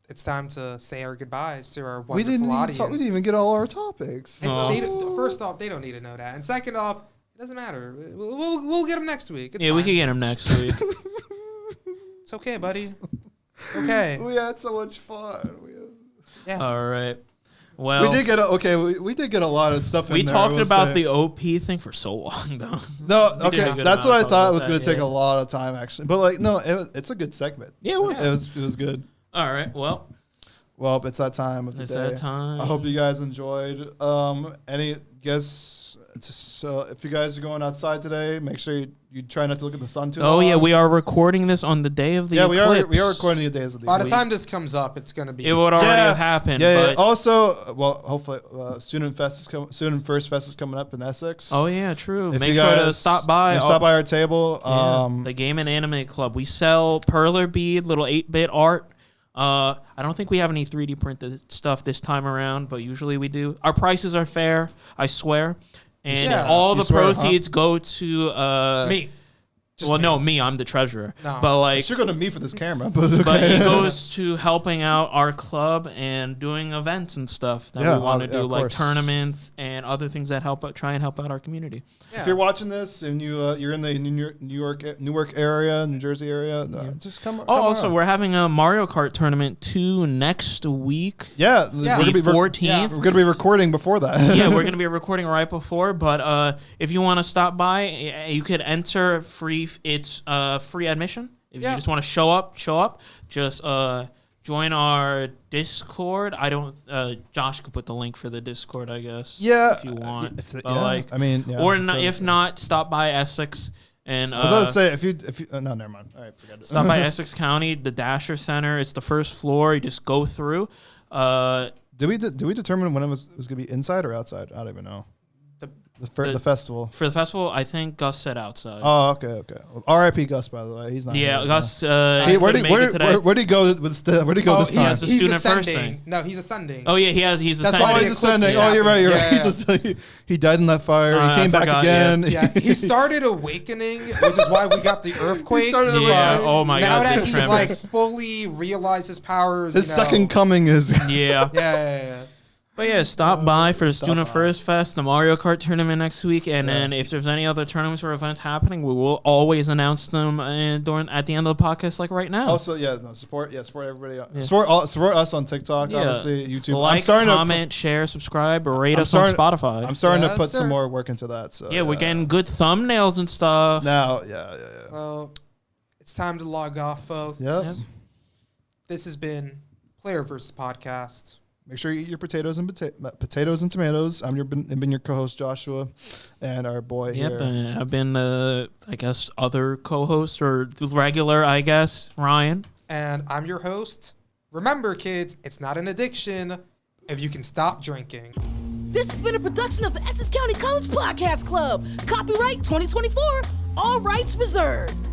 [SPEAKER 2] It's time to say our goodbyes to our wonderful audience.
[SPEAKER 3] We didn't even get all our topics.
[SPEAKER 2] First off, they don't need to know that, and second off, it doesn't matter. We'll get them next week. It's
[SPEAKER 4] we
[SPEAKER 2] fine.
[SPEAKER 4] can get them next week.
[SPEAKER 2] It's okay, buddy. Okay.
[SPEAKER 3] We had so much fun.
[SPEAKER 2] Yeah.
[SPEAKER 4] All right. Well,
[SPEAKER 3] we did get a lot of stuff in
[SPEAKER 4] we
[SPEAKER 3] there.
[SPEAKER 4] talked about the OP thing for so long, though.
[SPEAKER 3] No, okay, that's what I thought it was going to take a lot of time, actually. But like, no, it's a good segment.
[SPEAKER 4] Yeah, it
[SPEAKER 3] was good.
[SPEAKER 4] All right, well,
[SPEAKER 3] it's that time of the day.
[SPEAKER 4] That time.
[SPEAKER 3] I hope you guys enjoyed. So if you guys are going outside today, make sure you try not to look at the sun too long.
[SPEAKER 4] Oh yeah, we are recording this on the day of the eclipse.
[SPEAKER 3] we are recording the days of the
[SPEAKER 2] eclipse. By the time this comes up, it's going to be.
[SPEAKER 4] It would already have happened.
[SPEAKER 3] Yeah.
[SPEAKER 4] But
[SPEAKER 3] Also, hopefully, Student First Fest is coming up in Essex.
[SPEAKER 4] Oh yeah, true. Make sure to stop by.
[SPEAKER 3] Stop by our table.
[SPEAKER 4] The Game and Anime Club. We sell perler bead, little 8-bit art. I don't think we have any 3D printed stuff this time around, but usually we do. Our prices are fair, I swear. And all the proceeds go to
[SPEAKER 2] me.
[SPEAKER 4] Well, no, me. I'm the treasurer.
[SPEAKER 2] No.
[SPEAKER 4] But like,
[SPEAKER 3] You're going to me for this camera, but okay.
[SPEAKER 4] but it goes to helping out our club and doing events and stuff that
[SPEAKER 3] Yeah,
[SPEAKER 4] we want to
[SPEAKER 3] yeah,
[SPEAKER 4] do,
[SPEAKER 3] of
[SPEAKER 4] like
[SPEAKER 3] course.
[SPEAKER 4] tournaments and other things that try and help out our community.
[SPEAKER 2] Yeah.
[SPEAKER 3] If you're watching this and you're in the Newark area, New Jersey area, just come.
[SPEAKER 4] Oh, also, we're having a Mario Kart tournament 2 next week.
[SPEAKER 3] yeah,
[SPEAKER 2] Yeah.
[SPEAKER 3] we're
[SPEAKER 4] The
[SPEAKER 3] gonna be
[SPEAKER 4] 14th.
[SPEAKER 3] we're gonna be recording before that.
[SPEAKER 4] Yeah, we're going to be recording right before, but if you want to stop by, you could enter free. It's free admission. If you just want to show up, just join our Discord. I don't Josh could put the link for the Discord, I guess.
[SPEAKER 3] Yeah,
[SPEAKER 4] if you want.
[SPEAKER 3] I mean, yeah,
[SPEAKER 4] or if not, stop by Essex and
[SPEAKER 3] I was going to say if you no, never mind. All right, forget it.
[SPEAKER 4] stop by Essex County, the Dasher Center. It's the first floor. You just go through.
[SPEAKER 3] Did we determine when it was going to be inside or outside? I don't even know. The festival.
[SPEAKER 4] For the festival, I think Gus said outside.
[SPEAKER 3] Oh, okay. Well, R.I.P. Gus, by the way. He's not.
[SPEAKER 4] Yeah,
[SPEAKER 3] here,
[SPEAKER 4] Gus.
[SPEAKER 3] where'd he go with where'd he go this time?
[SPEAKER 4] has the student first
[SPEAKER 2] ascending.
[SPEAKER 4] thing.
[SPEAKER 2] No, he's ascending.
[SPEAKER 4] Oh yeah, he's
[SPEAKER 2] That's
[SPEAKER 4] ascending.
[SPEAKER 2] why
[SPEAKER 3] He's ascending. Oh, you're right.
[SPEAKER 2] Yeah.
[SPEAKER 3] He died in that fire. He came back
[SPEAKER 4] forgot,
[SPEAKER 3] again.
[SPEAKER 2] Yeah, he started awakening, which is why we got the earthquakes.
[SPEAKER 3] started
[SPEAKER 4] Yeah.
[SPEAKER 3] awakening.
[SPEAKER 4] Oh my
[SPEAKER 2] Now
[SPEAKER 4] God.
[SPEAKER 2] that
[SPEAKER 4] the
[SPEAKER 2] he's
[SPEAKER 4] tremors.
[SPEAKER 2] like fully realized his powers.
[SPEAKER 3] His second coming is.
[SPEAKER 4] Yeah.
[SPEAKER 2] Yeah.
[SPEAKER 4] But yeah, stop by for the
[SPEAKER 3] Stop
[SPEAKER 4] Student
[SPEAKER 3] by.
[SPEAKER 4] First Fest, the Mario Kart tournament next week, and then if there's any other tournaments or events happening, we will always announce them at the end of the podcast, like right now.
[SPEAKER 3] Also, support everybody. Support us on TikTok,
[SPEAKER 4] Yeah.
[SPEAKER 3] obviously, YouTube.
[SPEAKER 4] Like, comment, share, subscribe, or rate us on Spotify.
[SPEAKER 3] I'm starting to
[SPEAKER 2] Yes,
[SPEAKER 3] put
[SPEAKER 2] sir.
[SPEAKER 3] some more work into that. So
[SPEAKER 4] Yeah, we're getting good thumbnails and stuff.
[SPEAKER 3] now. Yeah.
[SPEAKER 2] So it's time to log off, folks.
[SPEAKER 3] Yes.
[SPEAKER 2] This has been Player vs. Podcast.
[SPEAKER 3] Make sure you eat your potatoes and tomatoes. I've been your co-host Joshua, and our boy
[SPEAKER 4] Yep,
[SPEAKER 3] here.
[SPEAKER 4] and I've been I guess other co-host or regular, I guess, Ryan.
[SPEAKER 2] And I'm your host. Remember, kids, it's not an addiction if you can stop drinking.
[SPEAKER 1] This has been a production of the Essex County College Podcast Club. Copyright 2024. All rights reserved.